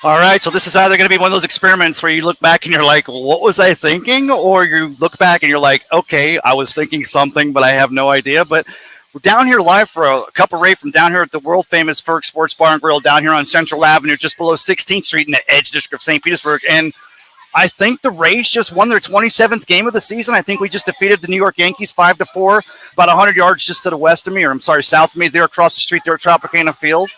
All right, so this is either going to be one of those experiments where you look back and you're like, what was I thinking? Or you look back and you're like, okay, I was thinking something, but I have no idea. But we're down here live for a cup of Ray from down here at the world famous Ferg Sports Bar and Grill down here on Central Avenue, just below 16th Street in the Edge District of St. Petersburg. And I think the Rays just won their 27th game of the season. I think we just defeated the New York Yankees 5-4, about 100 yards just to the west of me, or I'm sorry, south of me, there across the street there at Tropicana Field.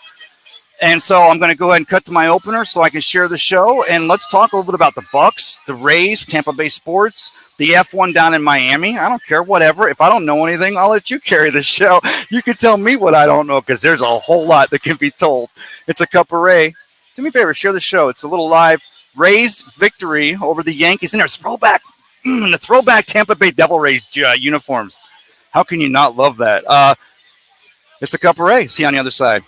And so I'm going to go ahead and cut to my opener so I can share the show. And let's talk a little bit about the Bucks, the Rays, Tampa Bay sports, the F1 down in Miami. I don't care, whatever. If I don't know anything, I'll let you carry the show. You can tell me what I don't know because there's a whole lot that can be told. It's a cup of Ray. Do me a favor, share the show. It's a little live. Rays victory over the Yankees. And there's the throwback Tampa Bay Devil Rays uniforms. How can you not love that? It's a cup of Ray. See you on the other side.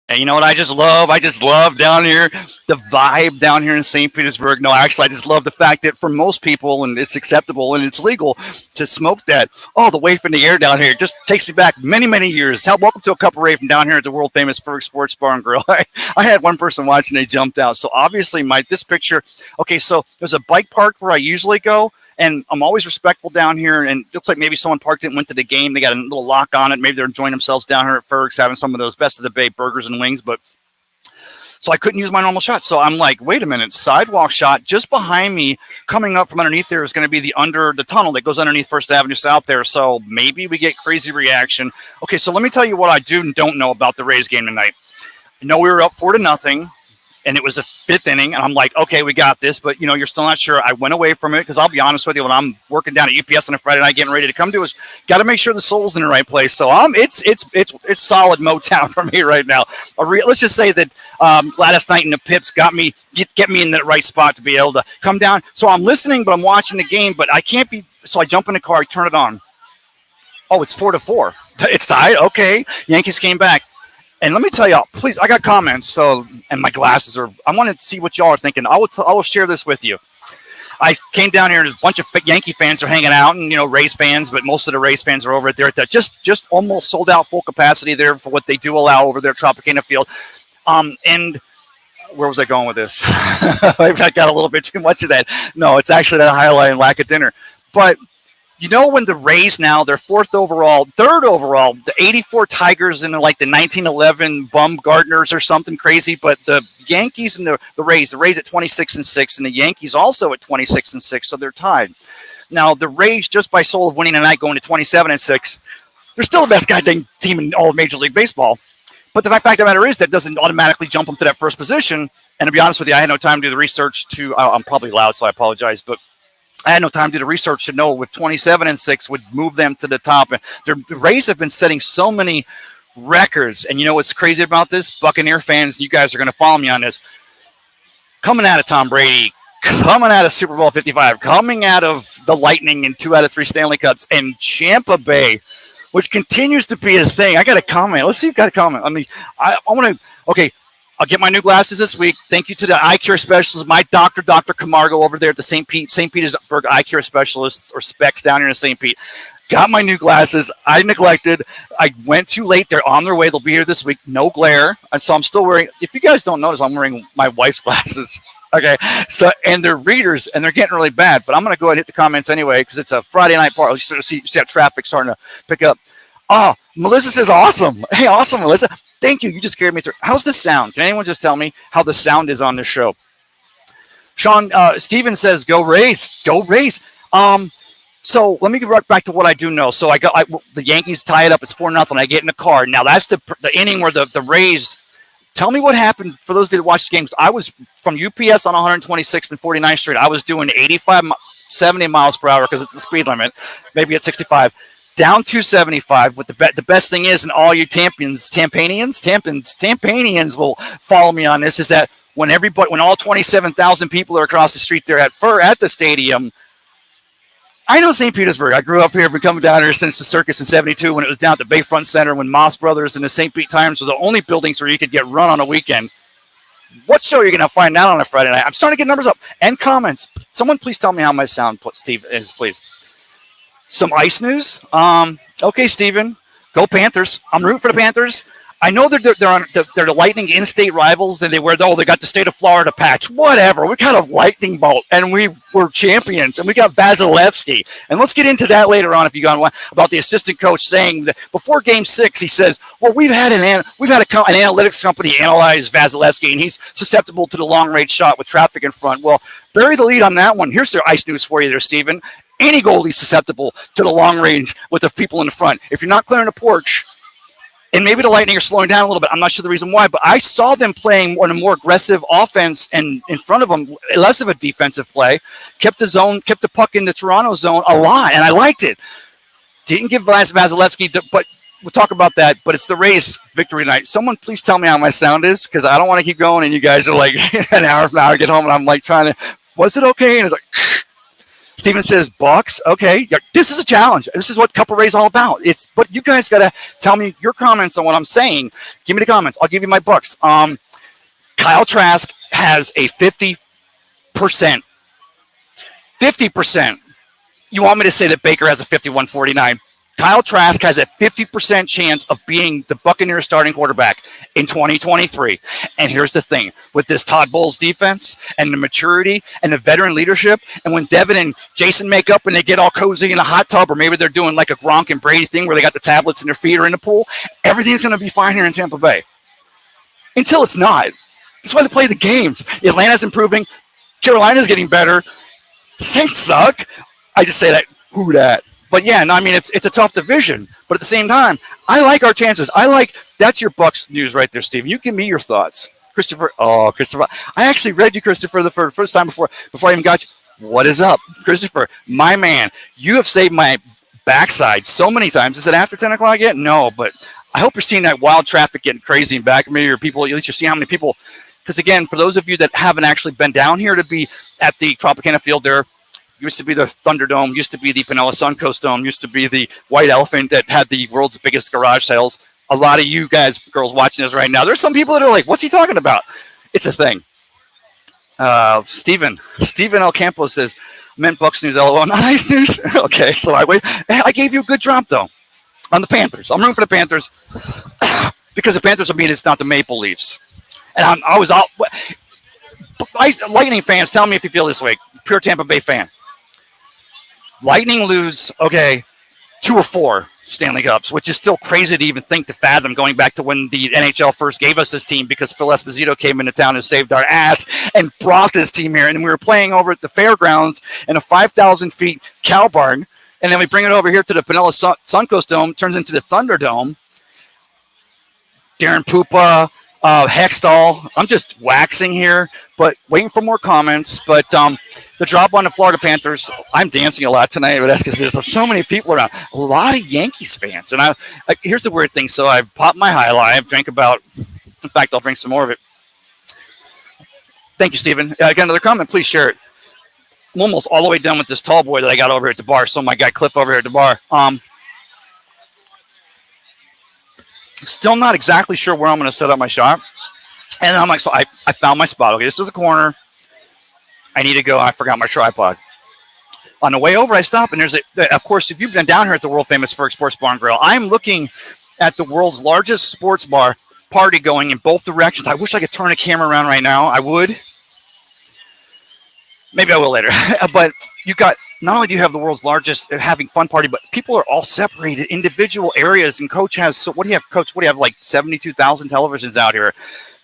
And you know what I just love? I just love down here, the vibe down here in St. Petersburg. No, actually, I just love the fact that for most people, and it's acceptable and it's legal to smoke that. Oh, the wave in the air down here just takes me back many, many years. Welcome to a cup of Ray from down here at the world famous Ferg Sports Bar and Grill. I had one person watching, they jumped out. So obviously, this picture, okay, so there's a bike park where I usually go. And I'm always respectful down here. And it looks like maybe someone parked it and went to the game. They got a little lock on it. Maybe they're enjoying themselves down here at Ferg's, having some of those best of the Bay burgers and wings. But so I couldn't use my normal shot. So I'm like, wait a minute, sidewalk shot just behind me, coming up from underneath there is going to be the tunnel that goes underneath First Avenue South there. So maybe we get crazy reaction. Okay, so let me tell you what I do and don't know about the Rays game tonight. I know we were up 4-0. And it was the fifth inning, and I'm like, okay, we got this, but you're still not sure. I went away from it because I'll be honest with you, when I'm working down at UPS on a Friday night, getting ready to come to us, got to make sure the soul's in the right place. So it's solid Motown for me right now. Let's just say that Gladys Knight and the Pips get me in the right spot to be able to come down. So I'm listening, but I'm watching the game, but I can't be. So I jump in the car, I turn it on. Oh, it's 4-4. It's tied. Okay, Yankees came back. And let me tell y'all, please, I got comments, and my glasses are, I want to see what y'all are thinking. I will share this with you. I came down here, and a bunch of Yankee fans are hanging out, and, Rays fans, but most of the Rays fans are over there at that just almost sold out full capacity there for what they do allow over there at Tropicana Field. And where was I going with this? I got a little bit too much of that. No, it's actually that highlight and lack of dinner. But when the Rays now, they're third overall, the 84 Tigers and like the 1911 Bumgarners or something crazy, but the Yankees and the Rays at 26-6, and the Yankees also at 26-6, so they're tied. Now the Rays, just by soul of winning tonight, going to 27-6, they're still the best goddamn team in all of Major League Baseball. But the fact of the matter is that doesn't automatically jump them to that first position. And to be honest with you, I had no time to do the research I'm probably loud, so I apologize, but I had no time to do the research to know with 27-6 would move them to the top. And the Rays have been setting so many records. And you know what's crazy about this? Buccaneer fans, you guys are going to follow me on this. Coming out of Tom Brady, coming out of Super Bowl 55, coming out of the Lightning in 2 out of 3 Stanley Cups, and Tampa Bay, which continues to be a thing. I got a comment. Let's see if you got a comment. I want to, okay. I'll get my new glasses this week. Thank you to the eye care specialist, my doctor, Dr. Camargo, over there at the St. Petersburg eye care specialists or specs down here in St. Pete. Got my new glasses. I neglected. I went too late. They're on their way. They'll be here this week. No glare. And so I'm still wearing, if you guys don't notice, I'm wearing my wife's glasses. Okay, so and they're readers and they're getting really bad. But I'm going to go ahead and hit the comments anyway because it's a Friday night party. You see that traffic starting to pick up. Oh, Melissa says awesome. Hey, awesome, Melissa. Thank you. You just carried me through. How's the sound? Can anyone just tell me how the sound is on this show? Sean Steven says, "Go race, go race." So let me get right back to what I do know. So the Yankees tie it up. It's 4-0. I get in the car. Now that's the inning where the Rays. Tell me what happened for those that watched the games. I was from UPS on 126th and 49th Street. I was doing 85, 70 miles per hour because it's the speed limit. Maybe at 65. Down 275. But the best thing is, and all you Tampanians will follow me on this, is that when all 27,000 people are across the street there at the stadium. I know St. Petersburg. I grew up here, been coming down here since the circus in 72 when it was down at the Bayfront Center when Moss Brothers and the St. Pete Times were the only buildings where you could get run on a weekend. What show are you going to find out on a Friday night? I'm starting to get numbers up and comments. Someone please tell me how my sound, Steve, is, please. Some ice news? Okay, Steven. Go Panthers. I'm rooting for the Panthers. I know they're the Lightning in-state rivals, and they got the state of Florida patch. Whatever. We got a lightning bolt, and we were champions, and we got Vasilevsky. And let's get into that later on if you got one about the assistant coach saying that before Game 6, he says, "Well, we've had an analytics company analyze Vasilevsky, and he's susceptible to the long-range shot with traffic in front." Well, bury the lead on that one. Here's their ice news for you there, Steven. Any goalie's susceptible to the long range with the people in the front. If you're not clearing the porch. And maybe the Lightning are slowing down a little bit. I'm not sure the reason why, but I saw them playing on a more aggressive offense and in front of them, less of a defensive play. Kept the puck in the Toronto zone a lot, and I liked it. Didn't give Vasilevsky, but we'll talk about that. But it's the Rays victory night. Someone please tell me how my sound is because I don't want to keep going, and you guys are like an hour from now I get home, and I'm like trying to, was it okay? And it's like, Steven says, Bucks, okay. This is a challenge. This is what Cup of Ray is all about. But you guys got to tell me your comments on what I'm saying. Give me the comments. I'll give you my Bucks. Kyle Trask has a 50%. 50%. You want me to say that Baker has a 51-49? Kyle Trask has a 50% chance of being the Buccaneers starting quarterback in 2023. And here's the thing. With this Todd Bowles defense and the maturity and the veteran leadership, and when Devin and Jason make up and they get all cozy in a hot tub, or maybe they're doing like a Gronk and Brady thing where they got the tablets and their feet are in the pool, everything's going to be fine here in Tampa Bay. Until it's not. That's why they play the games. Atlanta's improving. Carolina's getting better. The Saints suck. I just say that. Who dat? But yeah, no, I mean it's a tough division, but at the same time, I like our chances. That's your Bucks news right there, Steve. You give me your thoughts, Christopher. Oh, Christopher, I actually read you, Christopher, the first time before I even got you. What is up, Christopher? My man, you have saved my backside so many times. Is it after 10 o'clock yet? No, but I hope you're seeing that wild traffic getting crazy in back of me, or people. At least you're seeing how many people. Because again, for those of you that haven't actually been down here to be at the Tropicana Field, there used to be the Thunderdome, used to be the Pinella Suncoast Dome, used to be the White Elephant that had the world's biggest garage sales. A lot of you guys, girls watching this right now, there's some people that are like, what's he talking about? It's a thing. Steven El Campo says, meant Bucks news, LOL, not ice news. Okay, so I gave you a good drop, though, on the Panthers. I'm rooting for the Panthers because the Panthers, it's not the Maple Leafs. And I was all Lightning fans, tell me if you feel this way. Pure Tampa Bay fan. Lightning lose, 2 or 4 Stanley Cups, which is still crazy to even think to fathom going back to when the NHL first gave us this team because Phil Esposito came into town and saved our ass and brought this team here. And we were playing over at the fairgrounds in a 5,000 feet cow barn. And then we bring it over here to the Pinella Suncoast Dome, turns into the Thunderdome. Darren Pupa, Hextall. I'm just waxing here, but waiting for more comments. But the drop on the Florida Panthers, I'm dancing a lot tonight, but that's because there's so many people around. A lot of Yankees fans. And here's the weird thing. So I've popped my High Life, I've drank about, in fact, I'll drink some more of it. Thank you, Stephen. I got another comment. Please share it. I'm almost all the way done with this tall boy that I got over here at the bar. So my guy Cliff over here at the bar. Still not exactly sure where I'm going to set up my shop. And I'm like, so I found my spot. Okay, this is the corner. I need to go. I forgot my tripod. On the way over, I stop, and of course, if you've been down here at the world famous Ferg Sports Bar and Grill, I'm looking at the world's largest sports bar party going in both directions. I wish I could turn a camera around right now. I would. Maybe I will later. But you got, not only do you have the world's largest having fun party, but people are all separated, individual areas. And coach has, so what do you have, coach? What do you have, like 72,000 televisions out here?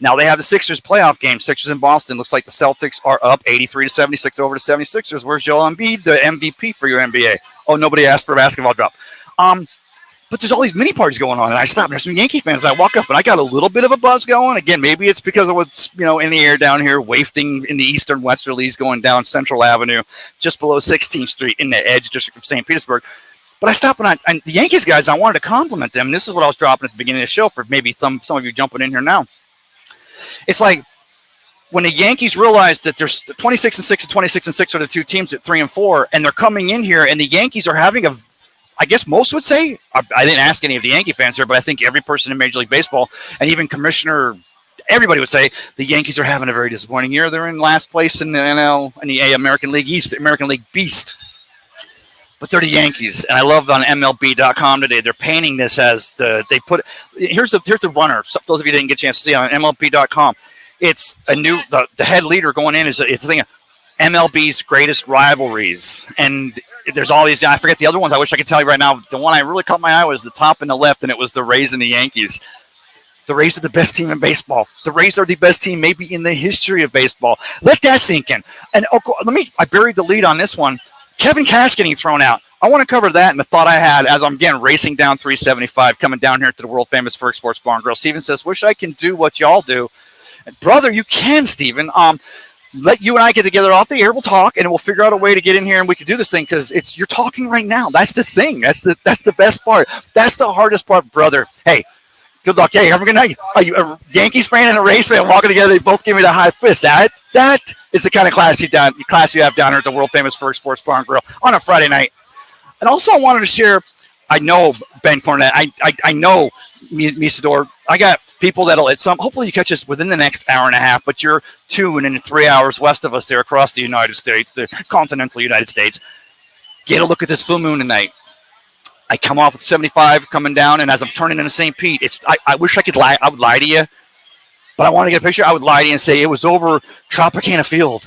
Now they have the Sixers playoff game. Sixers in Boston. Looks like the Celtics are up 83-76 over the 76ers. Where's Joel Embiid, the MVP for your NBA? Oh, nobody asked for a basketball drop. But there's all these mini parties going on, and I stop. And there's some Yankee fans. And I walk up, and I got a little bit of a buzz going. Again, maybe it's because of what's in the air down here, wafting in the eastern westerlies, going down Central Avenue, just below 16th Street in the Edge District of St. Petersburg. But I stopped, and the Yankees guys, I wanted to compliment them. And this is what I was dropping at the beginning of the show for maybe some of you jumping in here now. It's like when the Yankees realized that there's 26-6 and 26-6 are the two teams at 3-4, and they're coming in here, and the Yankees are having a, I guess most would say, I didn't ask any of the Yankee fans here, but I think every person in Major League Baseball and even Commissioner, everybody would say the Yankees are having a very disappointing year. They're in last place in the NL and the American League East, American League Beast. But they're the Yankees, and I love on MLB.com today. They're painting this as here's the runner. So those of you who didn't get a chance to see on MLB.com, it's a new the head leader going in is it's the thing of MLB's greatest rivalries, and there's all these. I forget the other ones. I wish I could tell you right now. The one I really caught my eye was the top and the left, and it was the Rays and the Yankees. The Rays are the best team in baseball. The Rays are the best team maybe in the history of baseball. Let that sink in. And I buried the lead on this one. Kevin Cash getting thrown out. I want to cover that and the thought I had as I'm again racing down 375, coming down here to the world famous Ferg Sports Bar and Grill. Steven says, "Wish I can do what y'all do." And brother, you can, Steven. Let you and I get together off the air. We'll talk, and we'll figure out a way to get in here, and we can do this thing because you're talking right now. That's the thing. That's the best part. That's the hardest part, brother. Hey, good luck. Hey, have a good night. Are you a Yankees fan and a Rays fan walking together? They both give me the high fist. That is the kind of class you have down here at the world famous Ferg Sports Bar and Grill on a Friday night. And also, I wanted to share. I know Ben Cornett. I know Misador. I got people that'll hopefully you catch us within the next hour and a half, but you're 2 and 3 hours west of us there across the United States, the continental United States. Get a look at this full moon tonight. I come off with 75 coming down, and as I'm turning into St. Pete, I wish I could lie. I would lie to you, but I want to get a picture. I would lie to you and say it was over Tropicana Field.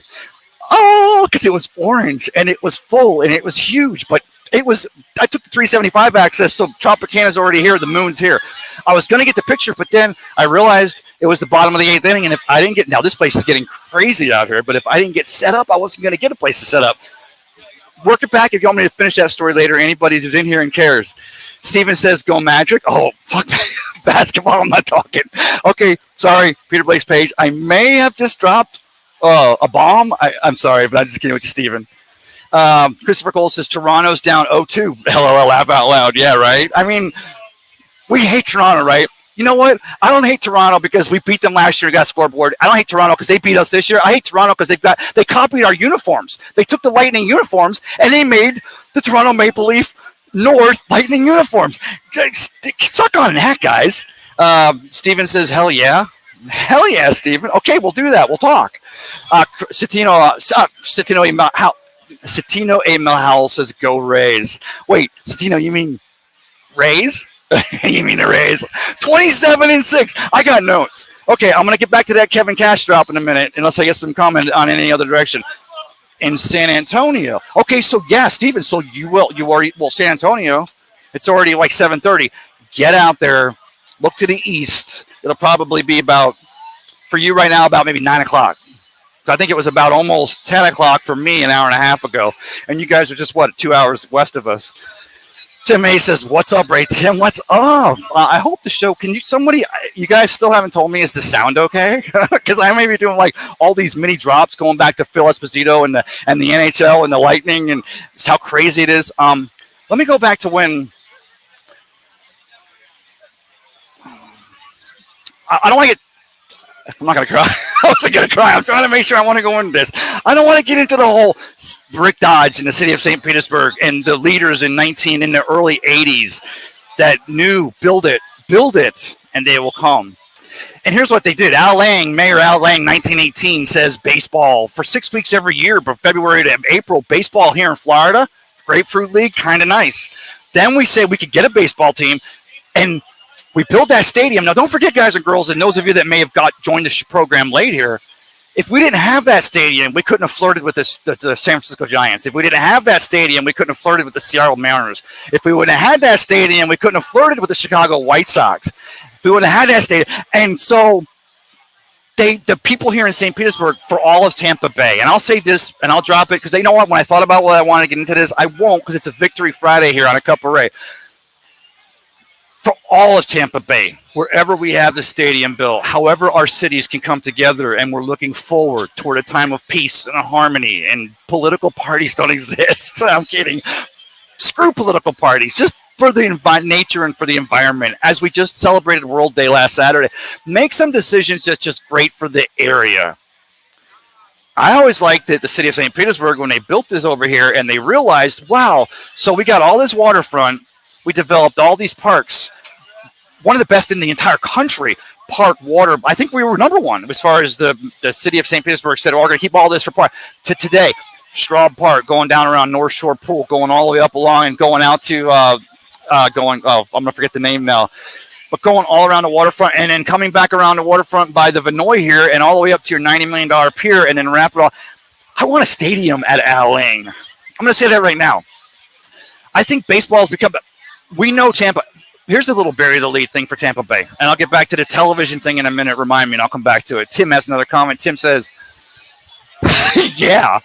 Oh, because it was orange, and it was full, and it was huge, but I took the 375 access, so Tropicana's already here. The moon's here. I was going to get the picture, but then I realized it was the bottom of the 8th inning, and if I didn't now this place is getting crazy out here, but if I didn't get set up, I wasn't going to get a place to set up. Work it back if you want me to finish that story later. Anybody who's in here and cares. Steven says, "Go Magic." Oh, fuck basketball. I'm not talking. Okay, sorry, Peter Blake's page. I may have just dropped a bomb. I'm sorry, but I'm just kidding with you, Steven. Christopher Cole says Toronto's down 0-2. LOL, laugh out loud. Yeah, right? I mean, we hate Toronto, right? You know what? I don't hate Toronto because we beat them last year and got scoreboard. I don't hate Toronto because they beat us this year. I hate Toronto because they copied our uniforms. They took the Lightning uniforms and they made the Toronto Maple Leaf North Lightning uniforms. Suck on that, guys. Steven says, hell yeah. Hell yeah, Steven. Okay, we'll do that. We'll talk. Satino A. Malhowell says, "Go Rays." Wait, Satino, you mean Rays? You mean the Rays? 27-6. I got notes. Okay, I'm gonna get back to that Kevin Cash drop in a minute, unless I get some comment on any other direction. In San Antonio. Okay, so yeah, Steven. So San Antonio. It's already like 7:30. Get out there. Look to the east. It'll probably be about, for you right now, about maybe 9 o'clock. So I think it was about almost 10 o'clock for me an hour and a half ago. And you guys are just, 2 hours west of us. Tim May says, "What's up, Ray Tim? What's up? I hope the show, you guys still haven't told me, is the sound okay?" Because I may be doing like all these mini drops going back to Phil Esposito and the NHL and the Lightning and how crazy it is. Let me go back to when, I don't want to get, I'm not going to cry. I wasn't going to cry. I'm trying to make sure I want to go into this. I don't want to get into the whole Rick Dodge in the city of St. Petersburg and the leaders in the early 80s that knew, build it, and they will come. And here's what they did. Mayor Al Lang, 1918, says baseball for 6 weeks every year, from February to April, baseball here in Florida, Grapefruit League, kind of nice. Then we said we could get a baseball team, and we built that stadium. Now, don't forget, guys and girls, and those of you that may have joined the program late here, If we didn't have that stadium, we couldn't have flirted with the San Francisco Giants. If we didn't have that stadium, we couldn't have flirted with the Seattle Mariners. If we wouldn't have had that stadium, we couldn't have flirted with the Chicago White Sox. If we wouldn't have had that stadium. And so the people here in St. Petersburg, for all of Tampa Bay, and I'll say this, and I'll drop it, because you know what? When I thought about what I wanted to get into this, I won't, because it's a Victory Friday here on A Cup of Ray. For all of Tampa Bay, wherever we have the stadium built, however our cities can come together, and we're looking forward toward a time of peace and harmony, and political parties don't exist. I'm kidding. Screw political parties. Just for the nature and for the environment, as we just celebrated World Day last Saturday, make some decisions that's just great for the area. I always liked that the city of St. Petersburg, when they built this over here and they realized, wow, so we got all this waterfront, we developed all these parks, one of the best in the entire country, park, water. I think we were number one as far as the city of St. Petersburg said, oh, we're going to keep all this for park. To today, Straub Park, going down around North Shore Pool, going all the way up along and going out to, I'm going to forget the name now, but going all around the waterfront and then coming back around the waterfront by the Vinoy here and all the way up to your $90 million pier and then wrap it all. I want a stadium at Alang. I'm going to say that right now. I think baseball has become, we know Tampa. Here's a little bury the lead thing for Tampa Bay. And I'll get back to the television thing in a minute. Remind me, and I'll come back to it. Tim has another comment. Tim says, yeah,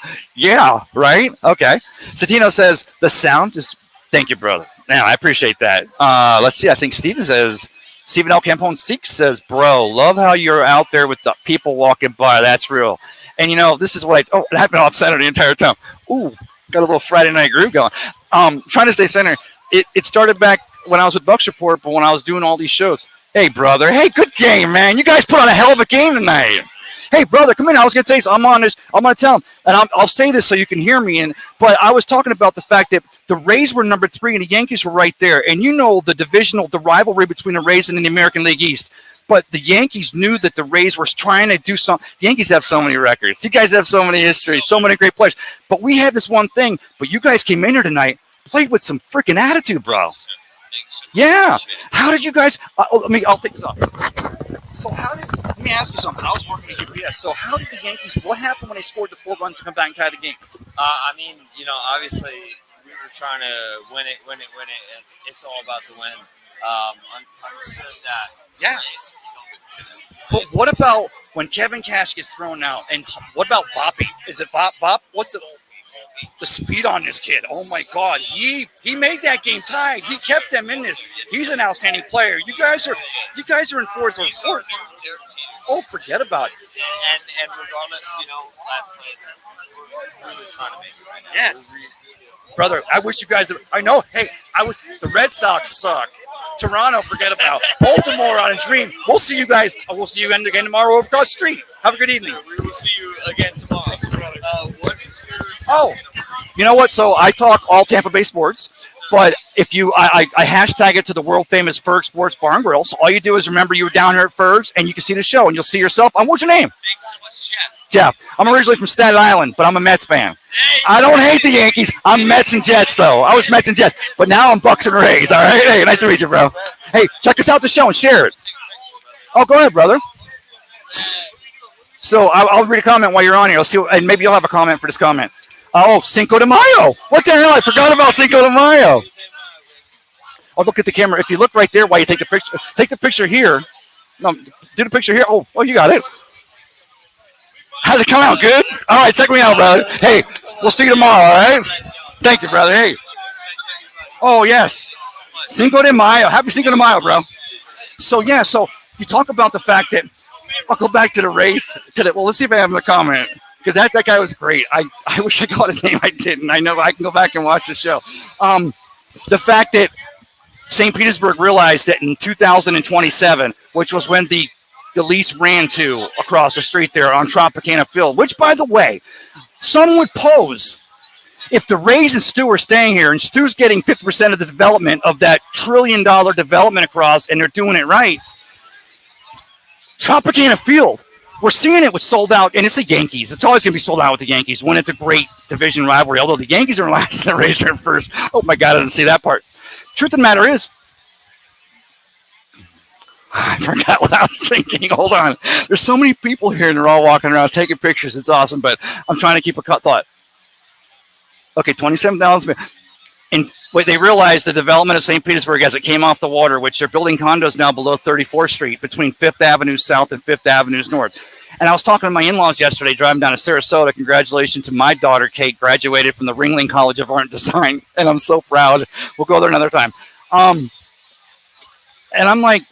right? Okay. Satino says, the sound is, thank you, brother. Now, I appreciate that. Let's see. I think Stephen L. Campone Seeks says, bro, love how you're out there with the people walking by. That's real. And, this is what I've been off center the entire time. Ooh, got a little Friday night groove going. Trying to stay center. It started back when I was with Bucks Report, but when I was doing all these shows. Hey, brother. Hey, good game, man. You guys put on a hell of a game tonight. Hey, brother, come in. I was going to say so. I'm on this. I'm going to tell him. And I'll say this so you can hear me. But I was talking about the fact that the Rays were number 3 and the Yankees were right there. And the rivalry between the Rays and the American League East. But the Yankees knew that the Rays were trying to do something. The Yankees have so many records. You guys have so many histories, so many great players. But we had this one thing. But you guys came in here tonight, played with some freaking attitude, bro. Yeah. How did you guys? I'll take this off. So let me ask you something. I was working at UPS. So how did the Yankees? What happened when they scored the 4 runs to come back and tie the game? Obviously we were trying to win it. It's all about the win. Understood that. Yeah. But what about when Kevin Cash gets thrown out? And what about Voppy? Is it Vop? What's the speed on this kid? Oh my God, he made that game tied. He kept them in this. He's an outstanding player. You guys are in fourth or fourth. Oh, forget about it. And regardless, last place, we're really trying to make it right now. Yes, brother. I wish you guys. I know. Hey, the Red Sox suck. Toronto, forget about. Baltimore on a dream. We'll see you guys. We'll see you again tomorrow over across the street. Have a good evening. We will see you again tomorrow. What is your? Oh, you know what? So I talk all Tampa Bay sports, but if I hashtag it to the world famous Ferg Sports Bar and Grill. So all you do is remember you were down here at Ferg's, and you can see the show, and you'll see yourself. What's your name? Thanks so much, Jeff. I'm originally from Staten Island, but I'm a Mets fan. I don't hate the Yankees. I'm Mets and Jets, though. I was Mets and Jets, but now I'm Bucks and Rays. All right. Hey, nice to meet you, bro. Hey, check us out the show and share it. Oh, go ahead, brother. So I'll read a comment while you're on here. I'll see, and maybe you'll have a comment for this comment. Oh, Cinco de Mayo. What the hell? I forgot about Cinco de Mayo. Oh, look at the camera. If you look right there while you take the picture here. No, do the picture here. Oh, you got it. How did it come out? Good? All right, check me out, brother. Hey, we'll see you tomorrow, all right? Thank you, brother. Hey. Oh, yes. Cinco de Mayo. Happy Cinco de Mayo, bro. So you talk about the fact that I'll go back to the race. Well, let's see if I have a comment. Because that guy was great. I wish I caught his name. I didn't. I know I can go back and watch the show. The fact that St. Petersburg realized that in 2027, which was when the lease ran to across the street there on Tropicana Field, which, by the way, some would pose if the Rays and Stu are staying here and Stu's getting 50% of the development of that $1 trillion development across, and they're doing it right, Tropicana Field, we're seeing it with sold out, and it's the Yankees. It's always going to be sold out with the Yankees when it's a great division rivalry, although the Yankees are in last and the Rays are in first. Oh, my God, I didn't see that part. Truth of the matter is, I forgot what I was thinking. Hold on. There's so many people here and they're all walking around taking pictures. It's awesome, but I'm trying to keep a cut thought. Okay, 27,000. And what they realized the development of St. Petersburg as it came off the water, which they're building condos now below 34th Street between 5th Avenue South and 5th Avenue North. And I was talking to my in-laws yesterday driving down to Sarasota. Congratulations to my daughter, Kate, graduated from the Ringling College of Art and Design. And I'm so proud. We'll go there another time. And I'm like,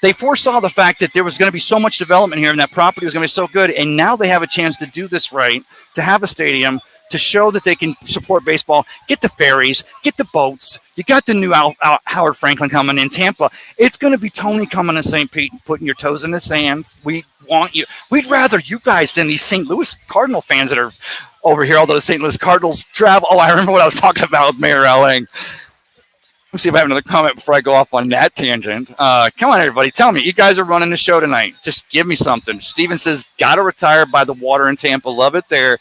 they foresaw the fact that there was going to be so much development here and that property was going to be so good. And now they have a chance to do this right, to have a stadium, to show that they can support baseball, get the ferries, get the boats. You got the new Howard Franklin coming in Tampa. It's going to be Tony coming to St. Pete, putting your toes in the sand. We want you. We'd rather you guys than these St. Louis Cardinal fans that are over here, although the St. Louis Cardinals travel. Oh, I remember what I was talking about with Mayor Lang. Let's see if I have another comment before I go off on that tangent. Come on, everybody. Tell me. You guys are running the show tonight. Just give me something. Steven says, got to retire by the water in Tampa. Love it there.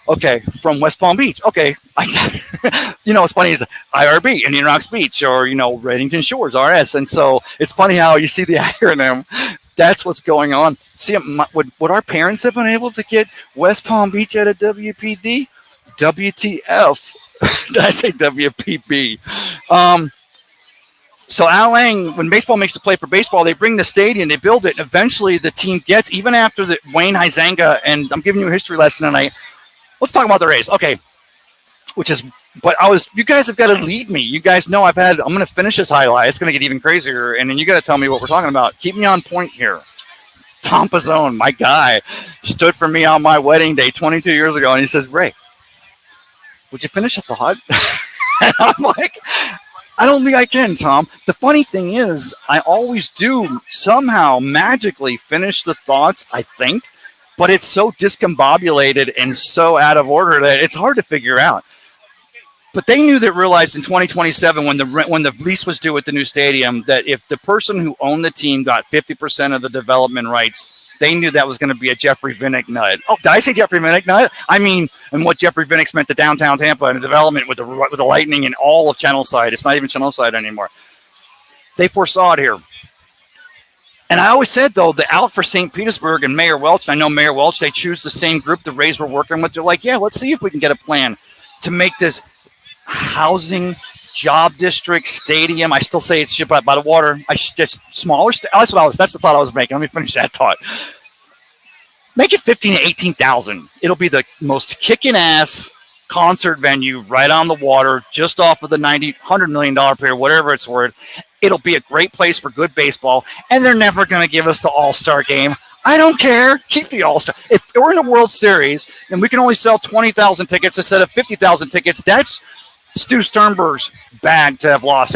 Okay, from West Palm Beach. Okay, what's funny is IRB, Indian Rocks Beach, or, Reddington Shores, RS. And so it's funny how you see the acronym. That's what's going on. See, would our parents have been able to get West Palm Beach at a WPD? WTF. Did I say WPB? So Al Lang, when baseball makes the play for baseball, they bring the stadium, they build it, and eventually the team gets, even after the Wayne Huizenga, and I'm giving you a history lesson tonight. Let's talk about the Rays. Okay. You guys have got to lead me. You guys know I'm going to finish this highlight. It's going to get even crazier. And then you got to tell me what we're talking about. Keep me on point here. Tom Pizzone, my guy, stood for me on my wedding day 22 years ago. And he says, Ray, would you finish a thought? And I'm like, I don't think I can, Tom. The funny thing is, I always do somehow magically finish the thoughts, I think. But it's so discombobulated and so out of order that it's hard to figure out. But they realized in 2027 when the lease was due at the new stadium that if the person who owned the team got 50% of the development rights, they knew that was going to be a Jeffrey Vinnick nut. Oh, did I say Jeffrey Vinnick nut? I mean, and what Jeffrey Vinnick's meant to downtown Tampa and the development with the Lightning and all of Channelside. It's not even Channelside anymore. They foresaw it here. And I always said, though, the out for St. Petersburg and Mayor Welch, and I know Mayor Welch, they choose the same group the Rays were working with. They're like, yeah, let's see if we can get a plan to make this housing job district stadium. I still say it's shit by the water. Just smaller. That's the thought I was making. Let me finish that thought. Make it 15 to 18,000. It'll be the most kicking ass concert venue right on the water, just off of the $100 million pier, whatever it's worth. It'll be a great place for good baseball, and they're never going to give us the All-Star game. I don't care. Keep the All-Star. If we're in a World Series and we can only sell 20,000 tickets instead of 50,000 tickets, that's Stu Sternberg's bag to have lost.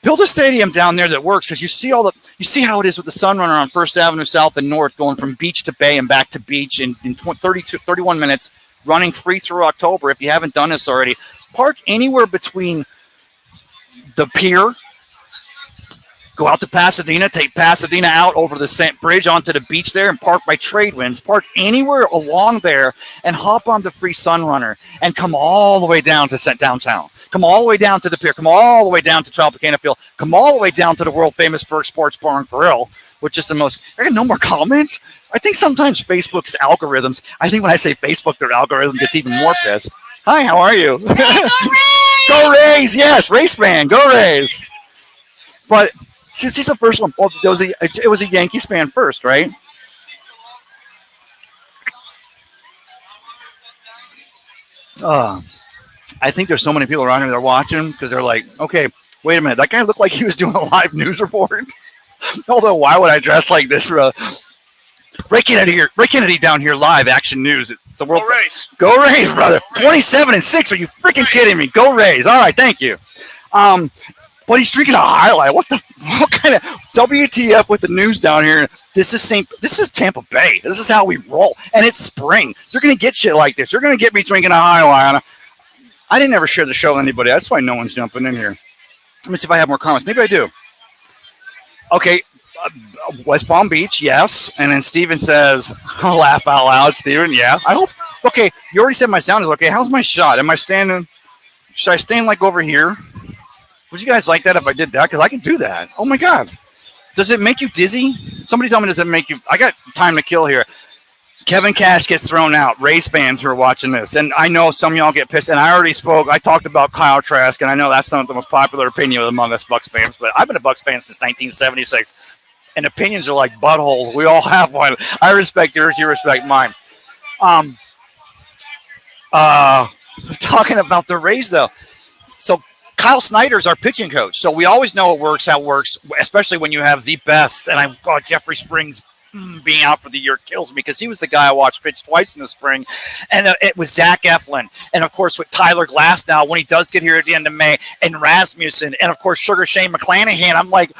Build a stadium down there that works, because you see how it is with the Sunrunner on First Avenue South and North, going from beach to bay and back to beach in 31 minutes, running free through October. If you haven't done this already, park anywhere between the pier. Go out to Pasadena, take Pasadena out over the bridge onto the beach there and park by Tradewinds. Park anywhere along there and hop on the free Sunrunner and come all the way down to downtown. Come all the way down to the pier. Come all the way down to Tropicana Field. Come all the way down to the world famous Ferg Sports Bar and Grill, which is the most. I got no more comments. I think sometimes Facebook's algorithms. I think when I say Facebook, their algorithm gets even more pissed. Hi, how are you? Hey, go Rays! Go Rays! Yes, race fan. Go Rays! But she's the first one. Well, it was a Yankees fan first, right? I think there's so many people around here that are watching because they're like, okay, wait a minute. That guy looked like he was doing a live news report. Although, why would I dress like this? Ray Kennedy down here live, Action News. The world. Go Rays. Go Rays, brother. 27-6. Are you freaking kidding me? Go Rays. All right, thank you. But he's drinking a highlight. What kind of WTF with the news down here? This is Tampa Bay. This is how we roll. And it's spring. They're going to get shit like this. They're going to get me drinking a highlight. I didn't ever share the show with anybody. That's why no one's jumping in here. Let me see if I have more comments. Maybe I do. Okay. West Palm Beach, yes. And then Steven says, I'll laugh out loud, Steven. Yeah. I hope. Okay. You already said my sound is okay. How's my shot? Am I standing? Should I stand like over here? Would you guys like that if I did that? Because I can do that. Oh, my God. Does it make you dizzy? Somebody tell me, does it make you? I got time to kill here. Kevin Cash gets thrown out. Rays fans who are watching this, and I know some of y'all get pissed. And I already spoke. I talked about Kyle Trask, and I know that's not the most popular opinion among us Bucks fans. But I've been a Bucks fan since 1976, and opinions are like buttholes. We all have one. I respect yours. You respect mine. Um, uh, talking about the Rays though. So Kyle Snyder's our pitching coach, so we always know it works. How it works, especially when you have the best. And I, God, Jeffrey Springs being out for the year kills me because he was the guy I watched pitch twice in the spring, and it was Zach Eflin, and of course with Tyler Glass now when he does get here at the end of May, and Rasmussen, and of course Sugar Shane McClanahan. I'm like,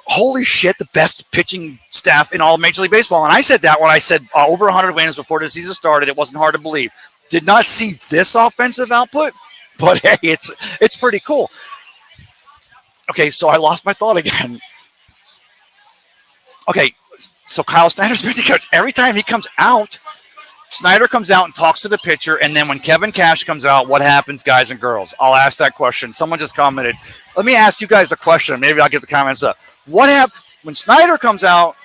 holy shit, the best pitching staff in all of Major League Baseball. And I said that when I said over 100 wins before the season started. It wasn't hard to believe. Did not see this offensive output, but hey, it's pretty cool. Okay, so I lost my thought again. Okay, so Kyle Snyder's pitching coach. Every time he comes out, Snyder comes out and talks to the pitcher, and then when Kevin Cash comes out, what happens, guys and girls? I'll ask that question. Someone just commented. Let me ask you guys a question. Maybe I'll get the comments up. What happens when Snyder comes out?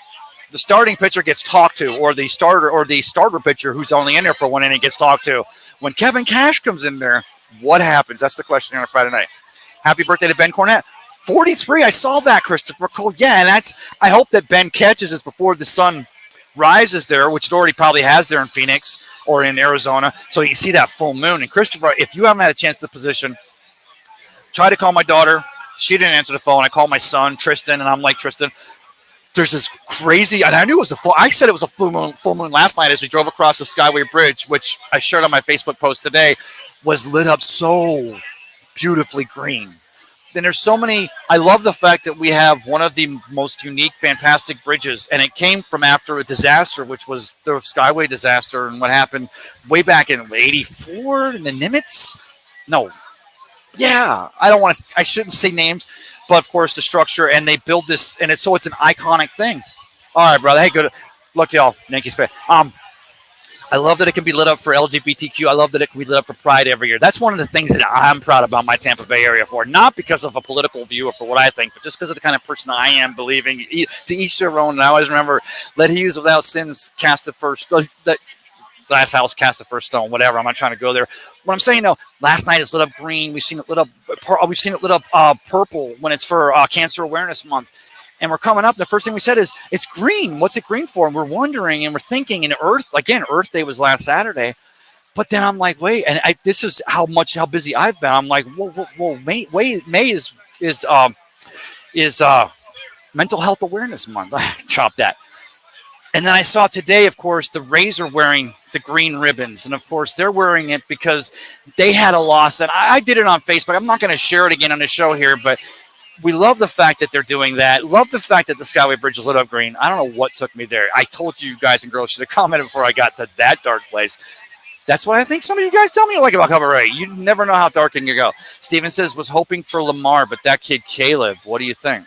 The starting pitcher gets talked to, or the starter pitcher who's only in there for one inning gets talked to. When Kevin Cash comes in there, what happens? That's the question on a Friday night. Happy birthday to Ben Cornett. 43. I saw that, Christopher Cole. Yeah, and I hope that Ben catches this before the sun rises there, which it already probably has there in Phoenix or in Arizona. So you see that full moon. And Christopher, if you haven't had a chance to position, try to call my daughter. She didn't answer the phone. I called my son, Tristan, and I'm like, Tristan, there's this crazy, and I knew it was I said it was a full moon last night as we drove across the Skyway Bridge, which I shared on my Facebook post today, was lit up so beautifully green. Then there's so many. I love the fact that we have one of the most unique, fantastic bridges, and it came from after a disaster, which was the Skyway disaster, and what happened way back in '84 in the Nimitz. No, yeah, I shouldn't say names, but of course the structure, and they build this, and it's an iconic thing. All right, brother. Hey, good luck to y'all, Yankees fan. I love that it can be lit up for LGBTQ. I love that it can be lit up for Pride every year. That's one of the things that I'm proud about my Tampa Bay area for, not because of a political view or for what I think, but just because of the kind of person I am, believing to each their own. And I always remember, let he who is without sins cast the first, that glass house cast the first stone, whatever. I'm not trying to go there. What I'm saying, though, last night it's lit up green. We've seen it lit up purple when it's for Cancer Awareness Month. And we're coming up. The first thing we said is, it's green. What's it green for? And we're wondering and we're thinking. And Earth Day was last Saturday. But then I'm like, wait. And this is how busy I've been. I'm like, whoa. May is Mental Health Awareness Month. I chopped that. And then I saw today, of course, the Rays are wearing the green ribbons. And, of course, they're wearing it because they had a loss. And I did it on Facebook. I'm not going to share it again on the show here, but we love the fact that they're doing that. Love the fact that the Skyway Bridge is lit up green. I don't know what took me there. I told you guys and girls should have commented before I got to that dark place. That's what I think some of you guys tell me you like about Cabaret. You never know how dark it can go. Steven says, was hoping for Lamar, but that kid Caleb, what do you think?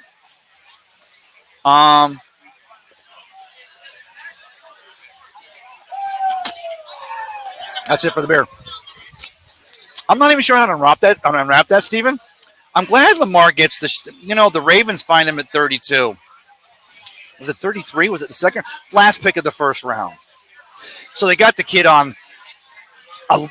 That's it for the beer. I'm not even sure how to unwrap that, Steven. I'm glad Lamar gets the Ravens find him at 32. Was it 33? Was it the second? Last pick of the first round. So they got the kid on a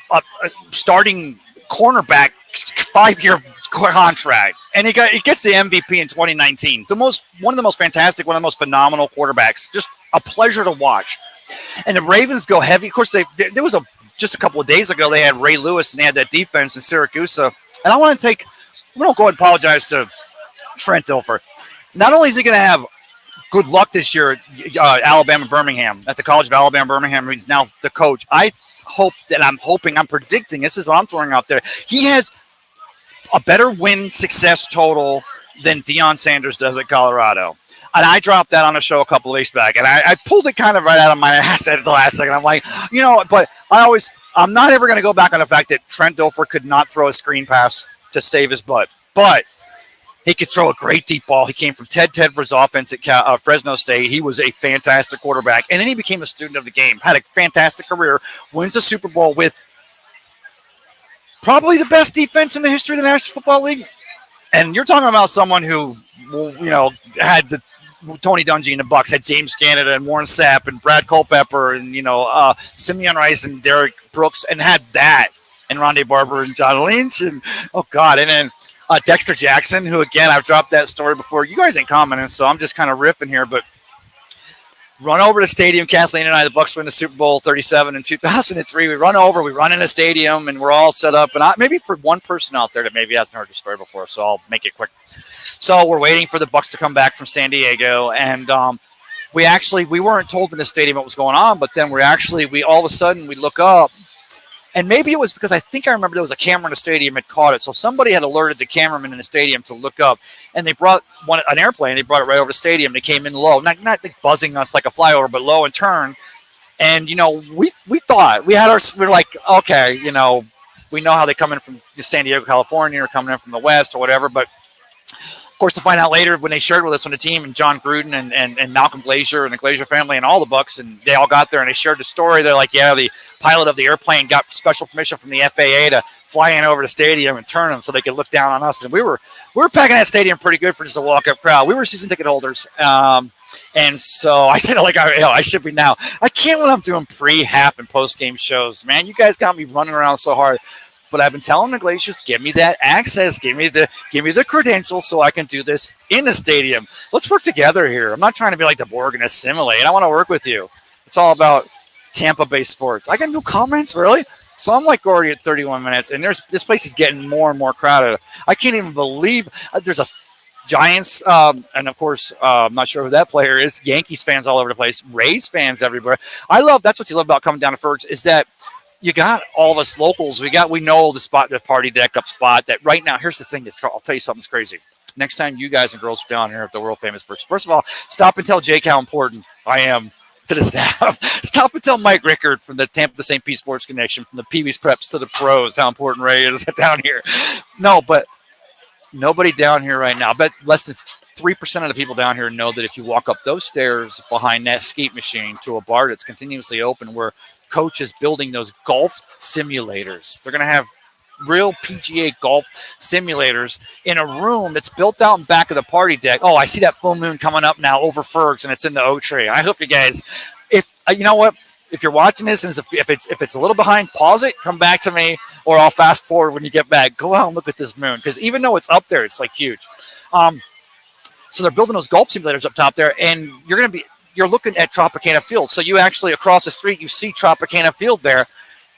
starting cornerback 5-year contract. And he gets the MVP in 2019. One of the most fantastic, one of the most phenomenal quarterbacks. Just a pleasure to watch. And the Ravens go heavy. Of course, there was just a couple of days ago, they had Ray Lewis and they had that defense in Syracuse. And I want to we don't go and apologize to Trent Dilfer. Not only is he going to have good luck this year at Alabama Birmingham, at the College of Alabama Birmingham, he's now the coach. I'm predicting, this is what I'm throwing out there, he has a better win success total than Deion Sanders does at Colorado. And I dropped that on a show a couple of weeks back, and I pulled it kind of right out of my ass at the last second. I'm like, but I'm not ever going to go back on the fact that Trent Dilfer could not throw a screen pass to save his butt. But he could throw a great deep ball. He came from Ted Tedford's offense at Fresno State. He was a fantastic quarterback. And then he became a student of the game, had a fantastic career, wins the Super Bowl with probably the best defense in the history of the National Football League. And you're talking about someone who, had Tony Dungy and the Bucks had James Canada and Warren Sapp and Brad Culpepper and Simeon Rice and Derek Brooks and had that and Rondé Barber and John Lynch and oh god and then Dexter Jackson, who again I've dropped that story before. You guys ain't commenting, so I'm just kind of riffing here, but run over to the stadium. Kathleen and I, the Bucks win the Super Bowl 37 in 2003. We run over, we run in the stadium, and we're all set up. And maybe for one person out there that maybe hasn't heard the story before, so I'll make it quick. So we're waiting for the Bucks to come back from San Diego, and we weren't told in the stadium what was going on, but then we all of a sudden we look up. And maybe it was because I think I remember there was a camera in the stadium that caught it. So somebody had alerted the cameraman in the stadium to look up. And they brought an airplane. They brought it right over the stadium. They came in low, not like buzzing us like a flyover, but low and turn. And, we thought, we were like, okay, we know how they come in from San Diego, California, or coming in from the West or whatever. But, of course, to find out later when they shared with us on the team and John Gruden and Malcolm Glazier and the Glazier family and all the Bucks, and they all got there and they shared the story. They're like, yeah, the pilot of the airplane got special permission from the FAA to fly in over the stadium and turn them so they could look down on us. And we were packing that stadium pretty good for just a walk-up crowd. We were season ticket holders. And so I said, I should be now. I can't when I'm doing pre, half, and post-game shows, man. You guys got me running around so hard. But I've been telling the Glaciers, give me that access, give me the credentials so I can do this in the stadium. Let's work together here. I'm not trying to be like the Borg and assimilate. I want to work with you. It's all about Tampa-based sports. I got no comments, really? So I'm like already at 31 minutes, and this place is getting more and more crowded. I can't even believe there's a Giants, and of course, I'm not sure who that player is. Yankees fans all over the place. Rays fans everywhere. That's what you love about coming down to Fergs is that you got all of us locals. We know the spot, the party deck up spot. That right now, here's the thing. I'll tell you something's crazy. Next time you guys and girls are down here at the world famous first of all, stop and tell Jake how important I am to the staff. Stop and tell Mike Rickard from the Tampa St. Pete Sports Connection, from the Pee Wee's Preps to the pros, how important Ray is down here. No, but nobody down here right now. I bet less than 3% of the people down here know that if you walk up those stairs behind that skate machine to a bar that's continuously open where Coach is building those golf simulators. They're going to have real PGA golf simulators in a room that's built out in back of the party deck. Oh, I see that full moon coming up now over Fergs, and it's in the oak tree. I hope you guys, if you know what, if you're watching this and if it's a little behind, pause it, come back to me, or I'll fast forward when you get back. Go out and look at this moon, because even though it's up there, it's like huge. So they're building those golf simulators up top there, and you're looking at Tropicana Field. So you actually, across the street, you see Tropicana Field there,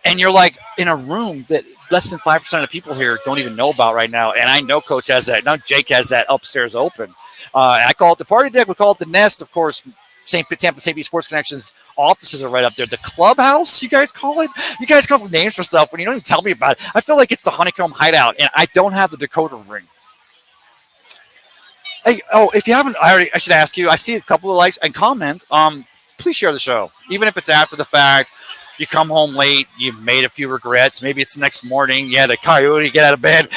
and you're like in a room that less than 5% of the people here don't even know about right now. And I know Coach has that. Now Jake has that upstairs open. I call it the party deck. We call it the nest. Of course, Tampa St. Pete Sports Connections offices are right up there. The clubhouse, you guys call it? You guys come up with names for stuff when you don't even tell me about it. I feel like it's the Honeycomb Hideout, and I don't have the decoder ring. Hey, if you haven't, I should ask you. I see a couple of likes and comment. Please share the show, even if it's after the fact. You come home late. You made a few regrets. Maybe it's the next morning. Yeah, the coyote get out of bed.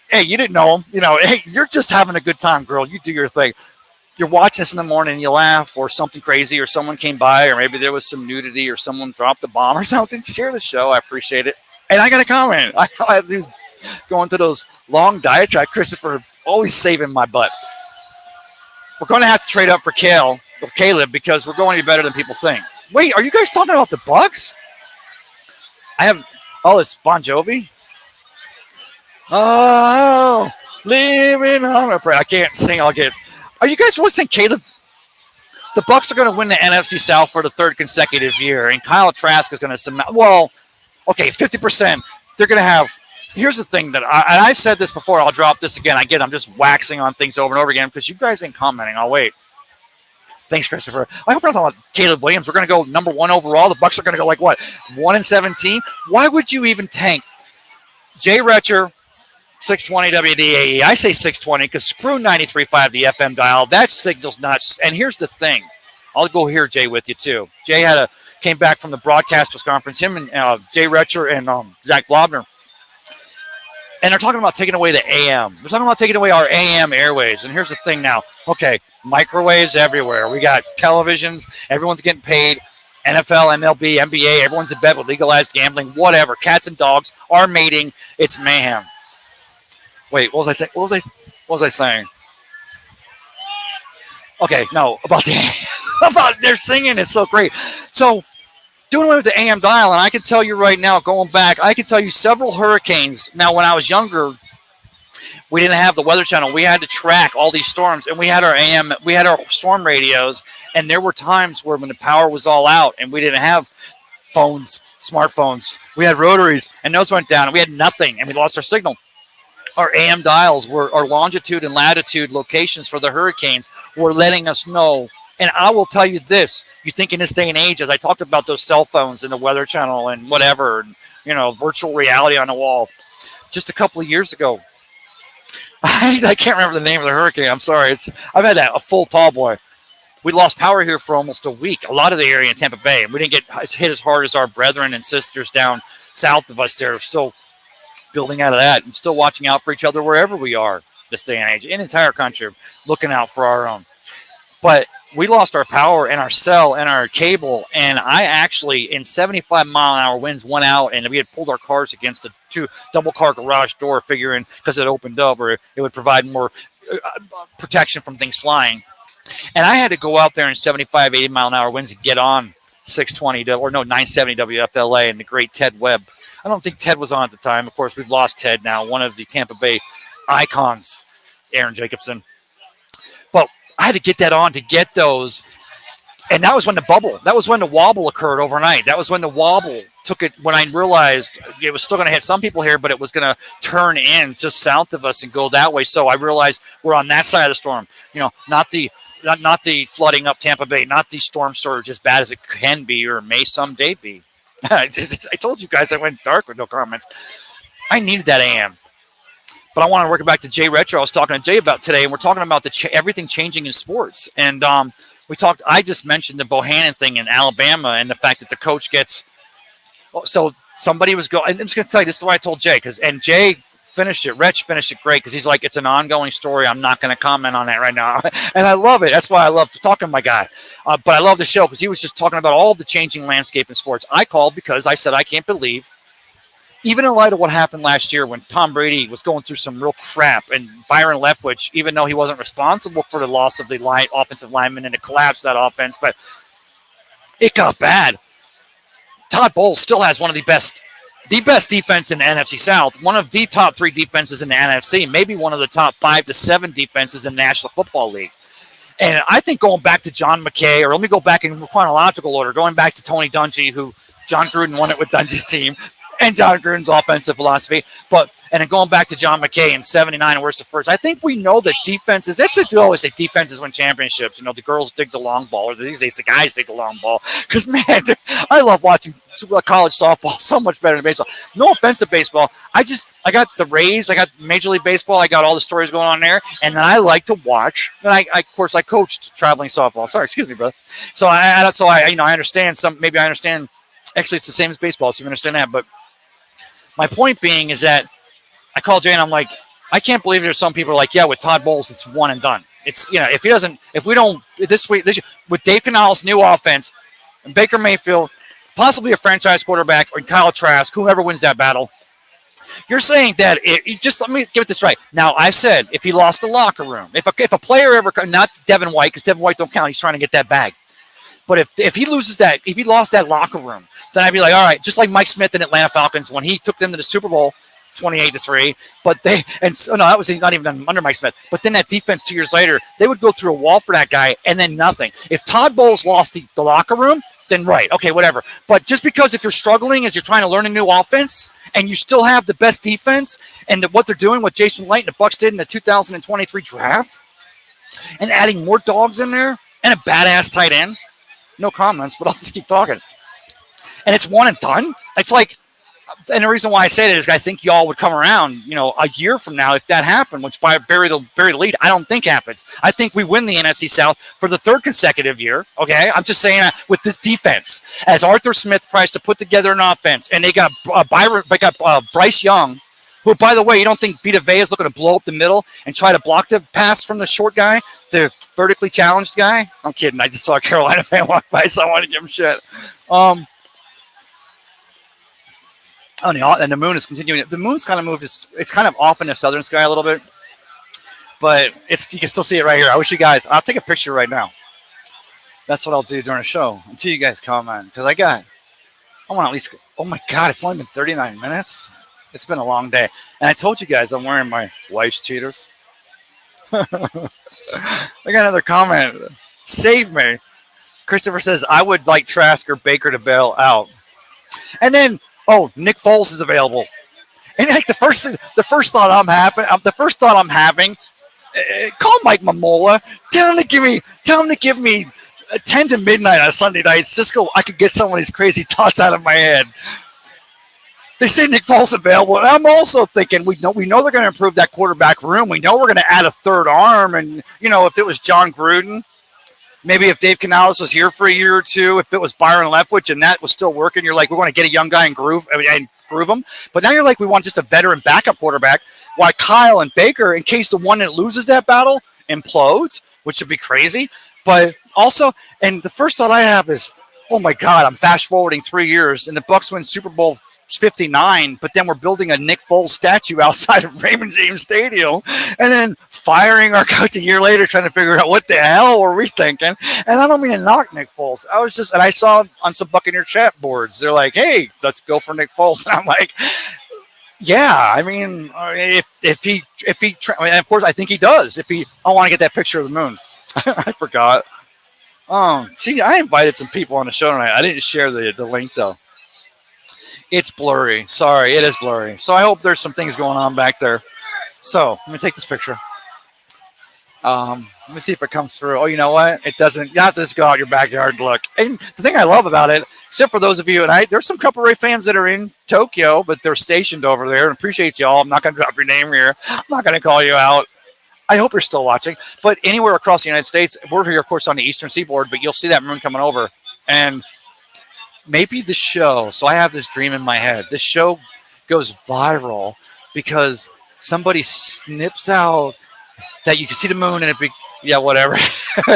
Hey, you didn't know him. Hey, you're just having a good time, girl. You do your thing. You're watching this in the morning, and you laugh, or something crazy, or someone came by, or maybe there was some nudity, or someone dropped a bomb or something. Share the show. I appreciate it. And I got a comment. I was going to those long diatribes. Christopher always saving my butt. We're going to have to trade up for Caleb, because we're going to be better than people think. Wait, are you guys talking about the Bucks? It's Bon Jovi? Oh, living on a prayer. I can't sing. Are you guys listening, Caleb? The Bucks are going to win the NFC South for the third consecutive year, and Kyle Trask is going to 50%. They're going to have. Here's the thing that I've said this before. I'll drop this again. I'm just waxing on things over and over again because you guys ain't commenting. I'll wait. Thanks, Christopher. I hope I'm talking about Caleb Williams. We're going to go number 1 overall. The Bucks are going to go 1-17. Why would you even tank? Jay Retcher, 620 WDAE. I say 620 because screw 93.5 the FM dial. That signal's nuts. And here's the thing. I'll go here, Jay, with you too. Jay came back from the broadcasters conference. Him and Jay Retcher and Zach Blobner. And they're talking about taking away the AM. They're talking about taking away our AM airwaves. And here's the thing now. Okay, microwaves everywhere. We got televisions. Everyone's getting paid. NFL, MLB, NBA. Everyone's in bed with legalized gambling. Whatever. Cats and dogs are mating. It's mayhem. Wait, what was I saying? Okay, no, about the about their singing is so great. So doing away with the AM dial, and I can tell you right now, going back, I can tell you several hurricanes. Now, when I was younger, we didn't have the Weather Channel. We had to track all these storms, and we had our AM, we had our storm radios, and there were times where when the power was all out, and we didn't have phones, smartphones, we had rotaries, and those went down, and we had nothing, and we lost our signal. Our AM dials were our longitude and latitude locations for the hurricanes were letting us know. And I will tell you this: you think in this day and age, as I talked about those cell phones and the Weather Channel and whatever, and, virtual reality on the wall. Just a couple of years ago, I can't remember the name of the hurricane. I'm sorry. I've had a full tall boy. We lost power here for almost a week. A lot of the area in Tampa Bay, and we didn't get hit as hard as our brethren and sisters down south of us. They're still building out of that and still watching out for each other wherever we are this day and age in the entire country, looking out for our own. But we lost our power and our cell and our cable, and I actually, in 75-mile-an-hour winds, went out and we had pulled our cars against a double car garage door, figuring because it opened up or it would provide more protection from things flying. And I had to go out there in 75, 80-mile-an-hour winds and get on 620 or no 970 WFLA and the great Ted Webb. I don't think Ted was on at the time. Of course, we've lost Ted now, one of the Tampa Bay icons, Aaron Jacobson. But I had to get that on to get those. And that was when the wobble occurred overnight. That was when the wobble took it, when I realized it was still going to hit some people here, but it was going to turn in just south of us and go that way. So I realized we're on that side of the storm. Not the flooding up Tampa Bay, not the storm surge as bad as it can be or may someday be. I told you guys I went dark with no comments. I needed that AM. But I want to work it back to Jay Retro. I was talking to Jay about today, and we're talking about everything changing in sports. And I just mentioned the Bohannon thing in Alabama and the fact that the coach gets – so somebody was going – I'm just going to tell you, this is what I told Jay. And Jay finished it. Retch finished it great because he's like, it's an ongoing story. I'm not going to comment on that right now. And I love it. That's why I love talking to my guy. But I love the show because he was just talking about all the changing landscape in sports. I called because I said I can't believe, even in light of what happened last year when Tom Brady was going through some real crap and Byron Leftwich, even though he wasn't responsible for the loss of the offensive lineman and the collapse of that offense, but it got bad. Todd Bowles still has one of the best defense in the NFC South, one of the top 3 defenses in the NFC, maybe one of the top 5 to 7 defenses in the National Football League. And I think going back to John McKay, or let me go back in chronological order, going back to Tony Dungy, who John Gruden won it with Dungy's team, and John Gruden's offensive philosophy, and then going back to John McKay in '79 and worst to first, I think we know that defenses. You always say defenses win championships. The girls dig the long ball, or these days the guys dig the long ball. Because man, I love watching college softball so much better than baseball. No offense to baseball, I got the Rays, I got Major League Baseball, I got all the stories going on there, and then I like to watch. And I of course I coached traveling softball. Sorry, excuse me, brother. So I understand some. Maybe I understand. Actually, it's the same as baseball, so you understand that, but. My point being is that I called Jay and I'm like, I can't believe there's some people are like, yeah, with Todd Bowles, it's one and done. It's, if we don't, this week, with Dave Canales' new offense, and Baker Mayfield, possibly a franchise quarterback, or Kyle Trask, whoever wins that battle, you're saying that let me get this right. Now, I said if he lost the locker room, if a player ever, not Devin White, because Devin White don't count, he's trying to get that bag. But if he loses that, if he lost that locker room, then I'd be like, all right, just like Mike Smith in Atlanta Falcons when he took them to the Super Bowl 28-3. But that was not even under Mike Smith. But then that defense 2 years later, they would go through a wall for that guy and then nothing. If Todd Bowles lost the locker room, then right, okay, whatever. But just because if you're struggling as you're trying to learn a new offense and you still have the best defense and what they're doing, what Jason Light and the Bucs did in the 2023 draft, and adding more dogs in there and a badass tight end. No comments, but I'll just keep talking. And it's one and done. It's like, and the reason why I say that is I think y'all would come around, a year from now if that happened, which by bury the lead, I don't think happens. I think we win the NFC South for the 3rd consecutive year. Okay, I'm just saying with this defense, as Arthur Smith tries to put together an offense, and they got Bryce Young, who, by the way, you don't think Vita Vea is looking to blow up the middle and try to block the pass from the short guy, the vertically challenged guy? I'm kidding. I just saw a Carolina fan walk by, so I want to give him shit. And the moon is continuing. The moon's kind of moved. It's kind of off in the southern sky a little bit. But it's you can still see it right here. I wish you guys. I'll take a picture right now. That's what I'll do during the show until you guys comment because I want to at least. Oh my God! It's only been 39 minutes. It's been a long day, and I told you guys I'm wearing my wife's cheaters. I got another comment. Save me. Christopher says I would like Trask or Baker to bail out, and then Nick Foles is available. And like the first thought I'm having, call Mike Mamola, tell him to give me 10 to midnight on Sunday night. Cisco, I could get some of these crazy thoughts out of my head. They say Nick Foles available, and I'm also thinking we know they're going to improve that quarterback room. We know we're going to add a third arm, and if it was John Gruden, maybe if Dave Canales was here for a year or two, if it was Byron Leftwich and that was still working, you're like, we're going to get a young guy and groove him. But now you're like, we want just a veteran backup quarterback. Why Kyle and Baker, in case the one that loses that battle implodes, which would be crazy. But also, and the first thought I have is, oh my God, I'm fast forwarding 3 years, and the Bucs win Super Bowl 59, but then we're building a Nick Foles statue outside of Raymond James Stadium, and then firing our coach a year later, trying to figure out what the hell were we thinking. And I don't mean to knock Nick Foles. And I saw on some Buccaneer chat boards, they're like, "Hey, let's go for Nick Foles," and I'm like, "Yeah, I mean, if he, and of course, I think he does. I want to get that picture of the moon. I forgot." See, I invited some people on the show tonight. I didn't share the link though. It's blurry. Sorry, it is blurry. So I hope there's some things going on back there. So let me take this picture. Let me see if it comes through. Oh, you know what? It doesn't. You have to just go out your backyard and look. And the thing I love about it, except for those of you, there's some Couple Ray fans that are in Tokyo, but they're stationed over there. And appreciate y'all. I'm not going to drop your name here. I'm not going to call you out. I hope you're still watching. But anywhere across the United States, we're here, of course, on the Eastern Seaboard, but you'll see that moon coming over. And maybe the show, so I have this dream in my head, this show goes viral because somebody snips out that you can see the moon and whatever.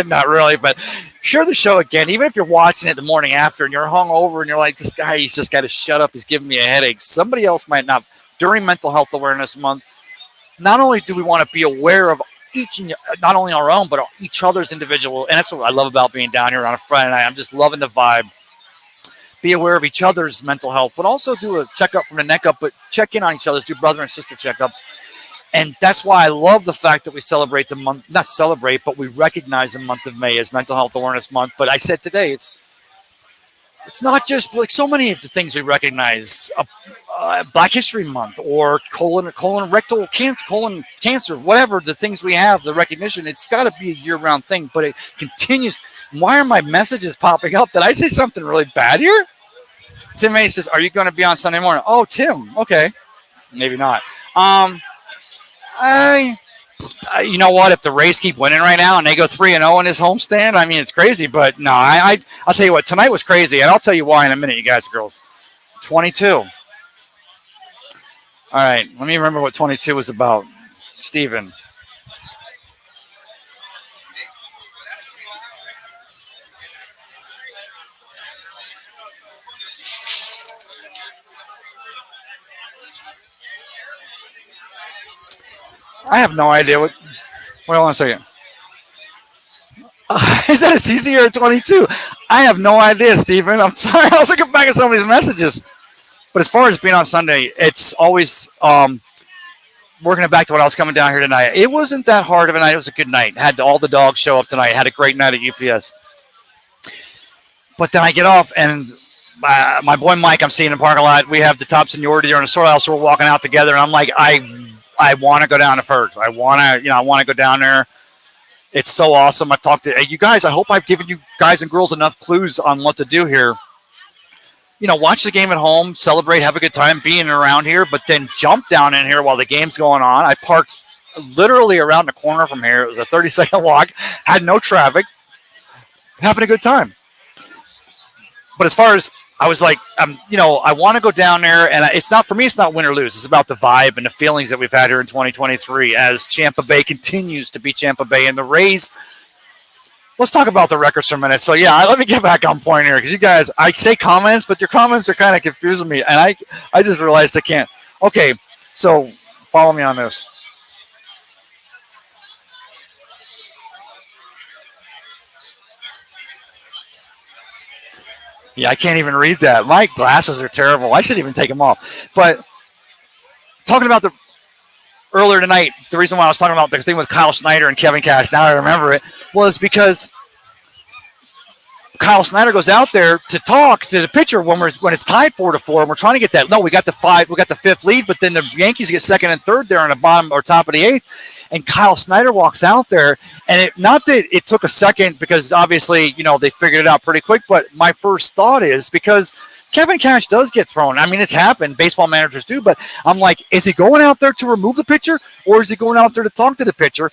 Not really, but share the show again. Even if you're watching it the morning after and you're hungover and you're like, this guy, he's just got to shut up. He's giving me a headache. Somebody else might not. During Mental Health Awareness Month, not only do we want to be aware of not only our own, but each other's individual. And that's what I love about being down here on a Friday night. I'm just loving the vibe. Be aware of each other's mental health, but also do a checkup from the neck up, but check in on each other's, do brother and sister checkups. And that's why I love the fact that we celebrate the month, not celebrate, but we recognize the month of May as Mental Health Awareness Month. But I said today, it's not just like so many of the things we recognize, Black History Month or colon cancer, whatever the things we have, the recognition, it's got to be a year-round thing, but it continues. Why are my messages popping up? Did I say something really bad here? Tim A says, are you going to be on Sunday morning? Oh, Tim. Okay. Maybe not. You know what? If the Rays keep winning right now and they go 3-0 in his homestand, I mean, it's crazy. But no, I'll tell you what, tonight was crazy, and I'll tell you why in a minute, you guys and girls. 22. All right, let me remember what 22 was about. Steven. I have no idea what. Wait on a second. Is that a CC or a 22? I have no idea, Steven. I'm sorry. I was looking back at some of these messages. But as far as being on Sunday, it's always working it back to when I was coming down here tonight. It wasn't that hard of a night. It was a good night. Had all the dogs show up tonight. Had a great night at UPS. But then I get off, and my boy Mike, I'm seeing in the parking lot. We have the top seniority there in the storehouse, so we're walking out together. And I'm like, I want to go down to Fergs. I want to go down there. It's so awesome. I've talked to you guys. I hope I've given you guys and girls enough clues on what to do here. Watch the game at home, celebrate, have a good time being around here, but then jump down in here while the game's going on. I parked literally around the corner from here. It was a 30-second walk, had no traffic, having a good time. But as far as I was like, I want to go down there, and it's not for me. It's not win or lose. It's about the vibe and the feelings that we've had here in 2023 as Tampa Bay continues to be Tampa Bay, and the Rays. Let's talk about the records for a minute. So yeah, let me get back on point here because you guys, I say comments, but your comments are kind of confusing me, and I just realized I can't. Okay, so follow me on this. Yeah, I can't even read that. My glasses are terrible. I should even take them off. But talking about the earlier tonight, the reason why I was talking about the thing with Kyle Snyder and Kevin Cash, now I remember it, was because Kyle Snyder goes out there to talk to the pitcher when it's tied 4-4, and we're trying to get that. No, we got the fifth lead, but then the Yankees get second and third there on the bottom or top of the eighth, and Kyle Snyder walks out there, and not that it took a second because obviously they figured it out pretty quick, but my first thought is because Kevin Cash does get thrown. I mean, it's happened. Baseball managers do, but I'm like, is he going out there to remove the pitcher, or is he going out there to talk to the pitcher?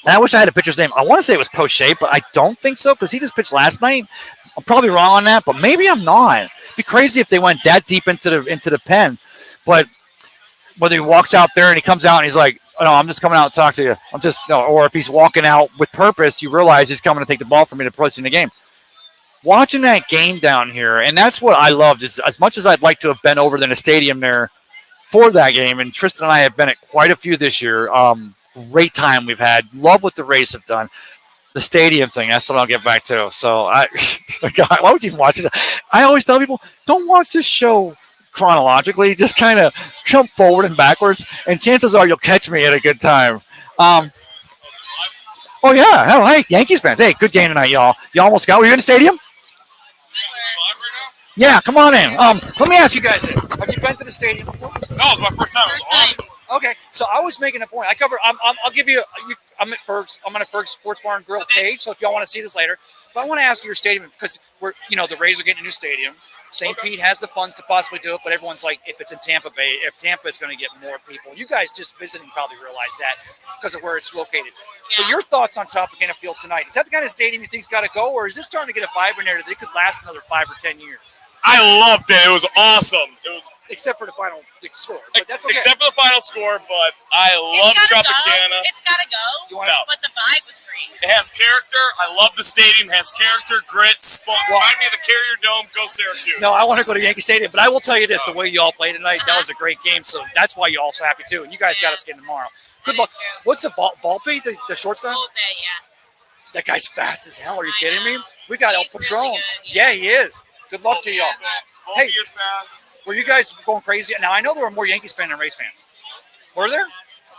And I wish I had a pitcher's name. I want to say it was Poche, but I don't think so because he just pitched last night. I'm probably wrong on that, but maybe I'm not. It'd be crazy if they went that deep into the pen. But whether he walks out there and he comes out and he's like, oh, no, I'm just coming out to talk to you. Or if he's walking out with purpose, you realize he's coming to take the ball from me to push in the game. Watching that game down here, and that's what I loved, is as much as I'd like to have been over in the stadium there for that game, and Tristan and I have been at quite a few this year. Great time we've had. Love what the Rays have done. The stadium thing, that's what I'll get back to. So, God, why would you even watch it? I always tell people, don't watch this show chronologically. Just kind of jump forward and backwards, and chances are you'll catch me at a good time. Oh, yeah. Oh, hey, Yankees fans. Hey, good game tonight, y'all. You almost got. Were you in the stadium? Yeah, come on in. Let me ask you guys this. Have you been to the stadium before? No, it's my first time. It was awesome. Okay, so I was making a point. I'll give you. I'm at Ferg's. I'm on a Ferg's Sports Bar and Grill page. So if y'all want to see this later, but I want to ask you your stadium because the Rays are getting a new stadium. St. Pete has the funds to possibly do it, but everyone's like, if it's in Tampa Bay, if Tampa is going to get more people. You guys just visiting probably realize that because of where it's located. Yeah. But your thoughts on Tropicana Field tonight? Is that the kind of stadium you think's got to go, or is this starting to get a vibe in there that it could last another 5 or 10 years? I loved it. It was awesome. It was except for the final score. But that's okay. Except for the final score, but I love Tropicana. It's got to go. But the vibe was great. It has character. I love the stadium. It has character, grit, spunk. Remind me of the Carrier Dome. Go Syracuse. No, I want to go to Yankee Stadium, but I will tell you this: the way you all played tonight, that was a great game. So that's why you're also happy too. And you guys got us getting tomorrow. Good luck. What's the Volpe, the shortstop? Volpe, yeah. That guy's fast as hell. Are you kidding me? We got El Patron. Really yeah, he is. Good luck to y'all. Hey, were you guys going crazy? Now, I know there were more Yankees fans than Rays fans. Were there?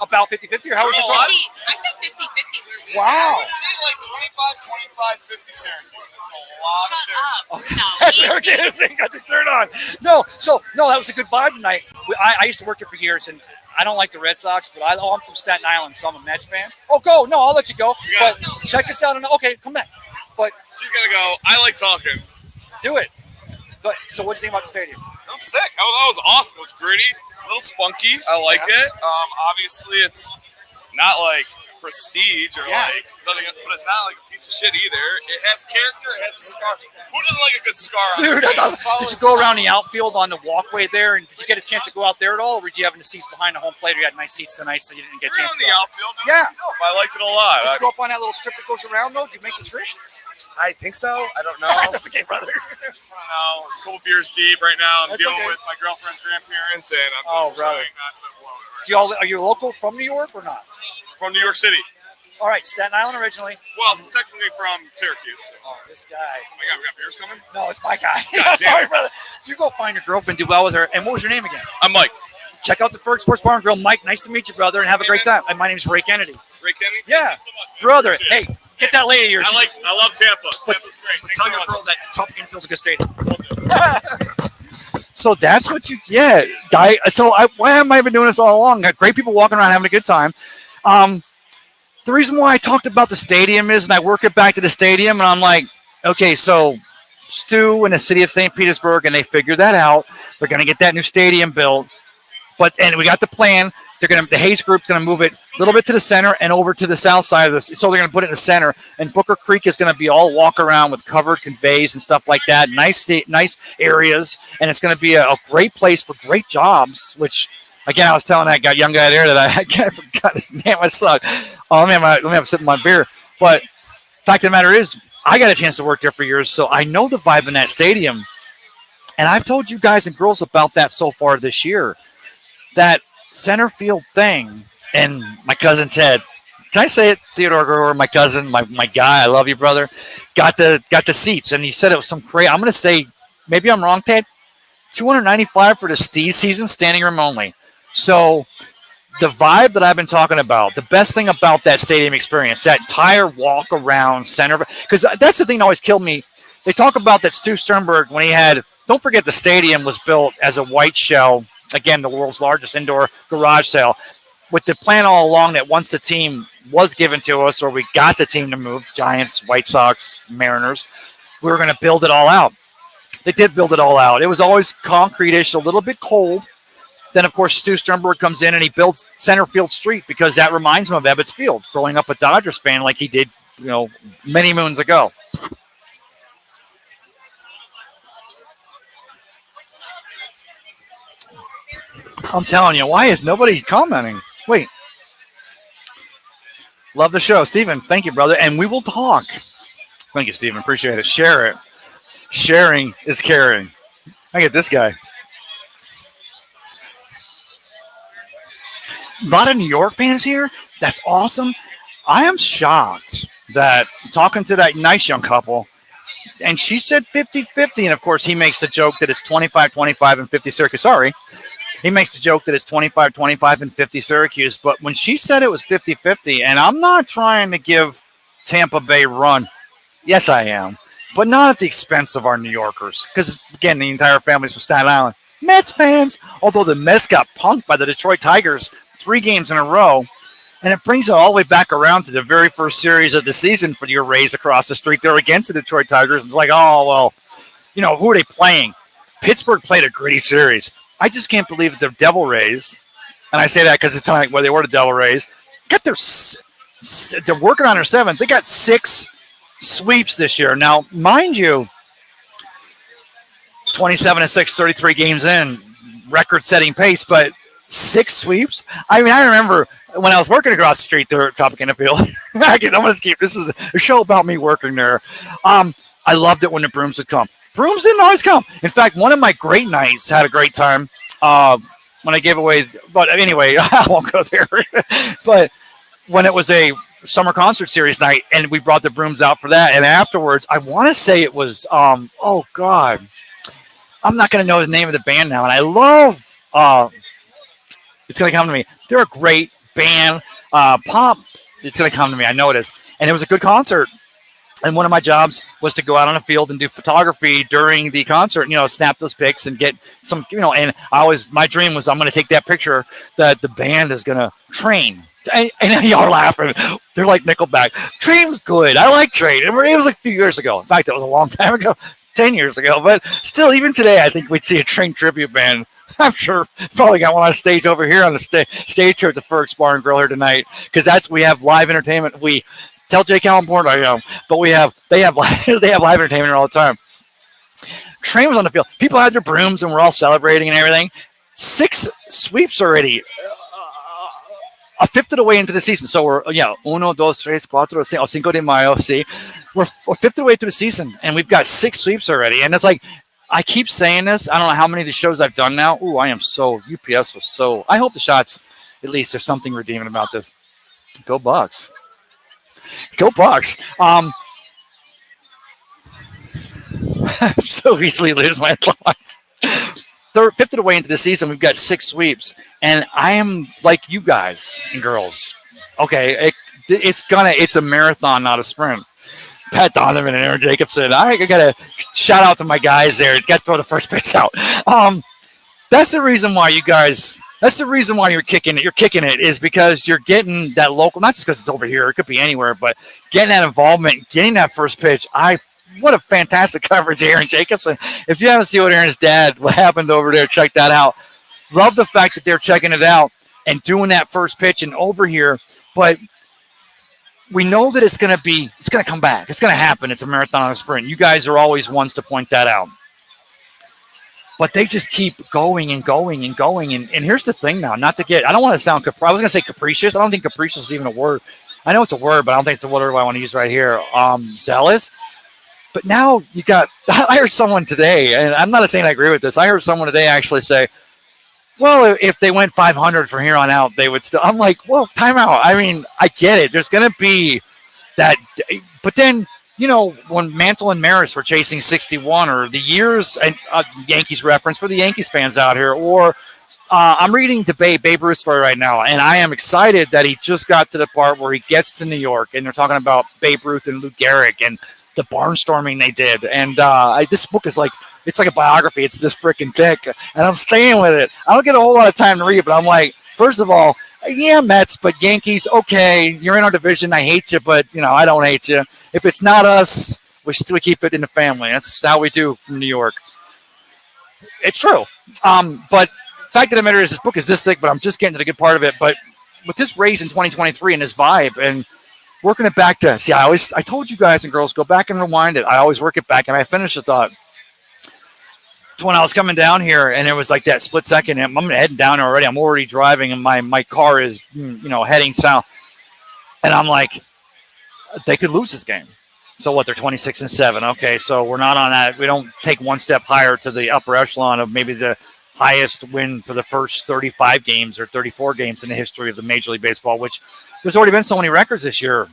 About 50-50? Or how was it? I said 50-50. Wow. I would say like 25, 50 Syracuse. It's a lot of Syracuse. Okay, got the shirt on. No, that was a good vibe tonight. I used to work there for years, and I don't like the Red Sox, but I'm from Staten Island, so I'm a Mets fan. Oh, go. No, I'll let you go. But check us out. Okay, come back. But she's going to go. I like talking. Do it. But so, what do you think about the stadium? It was sick. That was awesome. It was gritty, a little spunky. I like it. Obviously, it's not like prestige or like nothing, but it's not like a piece of shit either. It has character. It has a scar. Who doesn't like a good scar? Dude, did you go around the outfield on the walkway there, and did you get a chance to go out there at all, or were you having the seats behind the home plate? Or you had nice seats tonight, so you didn't get a chance to go. The outfield. Yeah, I liked it a lot. Did you go up on that little strip that goes around though? Did you make the trip? I think so. I don't know. That's okay, brother. I don't know. A couple beers deep right now. I'm dealing with my girlfriend's grandparents, and I'm just trying not to blow it. Are you local from New York or not? From New York City. All right, Staten Island originally. Well, technically from Syracuse. So. Oh, this guy. Oh my God, we got beers coming? No, it's my guy. Sorry, brother. You go find your girlfriend, do well with her. And what was your name again? I'm Mike. Check out the Ferg Sports Bar and Grill. Mike, nice to meet you, brother, and have a great time. And my name is Ray Kennedy. Ray Kennedy? Yeah. Thank you so much, brother, hey. Get that lady here. I love Tampa. Tampa's great. But tell your girl that Tropicana Field's a good stadium. So that's what you get, guy. So why have I been doing this all along? Got great people walking around having a good time. The reason why I talked about the stadium is, and I work it back to the stadium, and I'm like, okay, so Stu in the city of St. Petersburg, and they figured that out. They're going to get that new stadium built. And we got the plan. The Hayes Group's going to move it a little bit to the center and over to the south side of this. So they're going to put it in the center. And Booker Creek is going to be all walk around with covered conveys and stuff like that. Nice areas. And it's going to be a great place for great jobs, which, again, I was telling that young guy there that I forgot his name. I suck. Oh, man, let me have a sip of my beer. But fact of the matter is, I got a chance to work there for years, so I know the vibe in that stadium. And I've told you guys and girls about that so far this year. That center field thing, and my cousin Ted, can I say it, Theodore Grover, my cousin, my guy, I love you, brother, got the seats, and he said it was some crazy, I'm going to say maybe I'm wrong, Ted. $295 for the Steez season, standing room only. So the vibe that I've been talking about, the best thing about that stadium experience, that entire walk around center, because that's the thing that always killed me. They talk about that Stu Sternberg when he had. Don't forget the stadium was built as a white shell. Again, the world's largest indoor garage sale, with the plan all along that once the team was given to us, or we got the team to move, Giants, White Sox, Mariners, we were going to build it all out. They did build it all out. It was always concrete-ish, a little bit cold. Then, of course, Stu Sternberg comes in and he builds Center Field Street because that reminds him of Ebbets Field, growing up a Dodgers fan like he did, many moons ago. I'm telling you, why is nobody commenting? Wait. Love the show. Steven, thank you, brother. And we will talk. Thank you, Steven. Appreciate it. Share it. Sharing is caring. I get this guy. A lot of New York fans here. That's awesome. I am shocked that talking to that nice young couple, and she said 50-50, and of course he makes the joke that it's 25-25 and 50 Syracuse. Sorry. He makes the joke that it's 25-25 and 50 Syracuse, but when she said it was 50-50, and I'm not trying to give Tampa Bay a run. Yes, I am. But not at the expense of our New Yorkers. Because, again, the entire family's from Staten Island. Mets fans, although the Mets got punked by the Detroit Tigers 3 games in a row, and it brings it all the way back around to the very first series of the season for your Rays across the street. They're against the Detroit Tigers. It's like, oh, well, who are they playing? Pittsburgh played a gritty series. I just can't believe that the Devil Rays, and I say that because it's time where they were the Devil Rays, got they're working on their 7th. They got 6 sweeps this year. Now, mind you, 27-6, 33 games in, record-setting pace, but 6 sweeps? I mean, I remember when I was working across the street there at Tropicana Field. I'm going to keep this is a show about me working there. I loved it when the brooms would come. Brooms didn't always come. In fact, one of my great nights had a great time when I gave away. But anyway, I won't go there. But when it was a summer concert series night, and we brought the brooms out for that, and afterwards, I want to say it was. Oh God, I'm not going to know the name of the band now, and I love. It's going to come to me. They're a great band. Pop. It's going to come to me. I know it is, and it was a good concert. And one of my jobs was to go out on a field and do photography during the concert, snap those pics and get some, and my dream was I'm going to take that picture that the band is going to Train. And y'all are laughing. They're like Nickelback. Train's good. I like Train. It was like a few years ago. In fact, it was a long time ago, 10 years ago. But still, even today, I think we'd see a Train tribute band. I'm sure probably got one on stage over here on the stage here at the Ferg's Bar and Grill here tonight because we have live entertainment. Tell Jake how important I am, but they have live entertainment here all the time. Train was on the field. People had their brooms and we're all celebrating and everything. 6 sweeps already. A fifth of the way into the season. So we're 1, 2, 3, 4, 5 cinco de mayo. See, we're a fifth of the way through the season and we've got 6 sweeps already. And it's like I keep saying this. I don't know how many of these shows I've done now. Ooh, I am so UPS was so. I hope the shots. At least there's something redeeming about this. Go Bucks. Go Bucks. So easily lose my thoughts. Fifth of the way into the season, we've got 6 sweeps, and I am like you guys and girls. Okay, it's a marathon, not a sprint. Pat Donovan and Aaron Jacobson. I gotta shout out to my guys there. Got to throw the first pitch out. That's the reason why you guys. That's the reason why you're kicking it. You're kicking it is because you're getting that local, not just because it's over here. It could be anywhere, but getting that involvement, getting that first pitch. What a fantastic coverage, Aaron Jacobson. If you haven't seen what happened over there, check that out. Love the fact that they're checking it out and doing that first pitch and over here. But we know that it's going to come back. It's going to happen. It's a marathon and a sprint. You guys are always ones to point that out. But they just keep going and going and going. And here's the thing now, I don't want to sound, I was going to say capricious. I don't think capricious is even a word. I know it's a word, but I don't think it's a word I want to use right here. Zealous. But now I heard someone today, and I'm not saying I agree with this. I heard someone today actually say, well, if they went 500 from here on out, they would still. I'm like, well, time out. I mean, I get it. There's going to be that. But then when Mantle and Maris were chasing 61, or the years, and Yankees reference for the Yankees fans out here, or I'm reading Babe Ruth's story right now, and I am excited that he just got to the part where he gets to New York, and they're talking about Babe Ruth and Lou Gehrig and the barnstorming they did. And this book is it's like a biography. It's this freaking thick, and I'm staying with it. I don't get a whole lot of time to read, but I'm like, first of all, yeah, Mets, but Yankees, okay, you're in our division. I hate you, but I don't hate you. If it's not us, we keep it in the family. That's how we do from New York. It's true. But fact of the matter is, this book is this thick, but I'm just getting to the good part of it. But with this raise in 2023 and this vibe, and working it back to, I told you guys and girls, go back and rewind it. I always work it back, and I finish the thought. When I was coming down here, and it was like that split second, and I'm heading down already. I'm already driving, and my car is, heading south. And I'm like, they could lose this game. So what? They're 26-7. Okay, so we're not on that. We don't take one step higher to the upper echelon of maybe the highest win for the first 35 games or 34 games in the history of the Major League Baseball, which there's already been so many records this year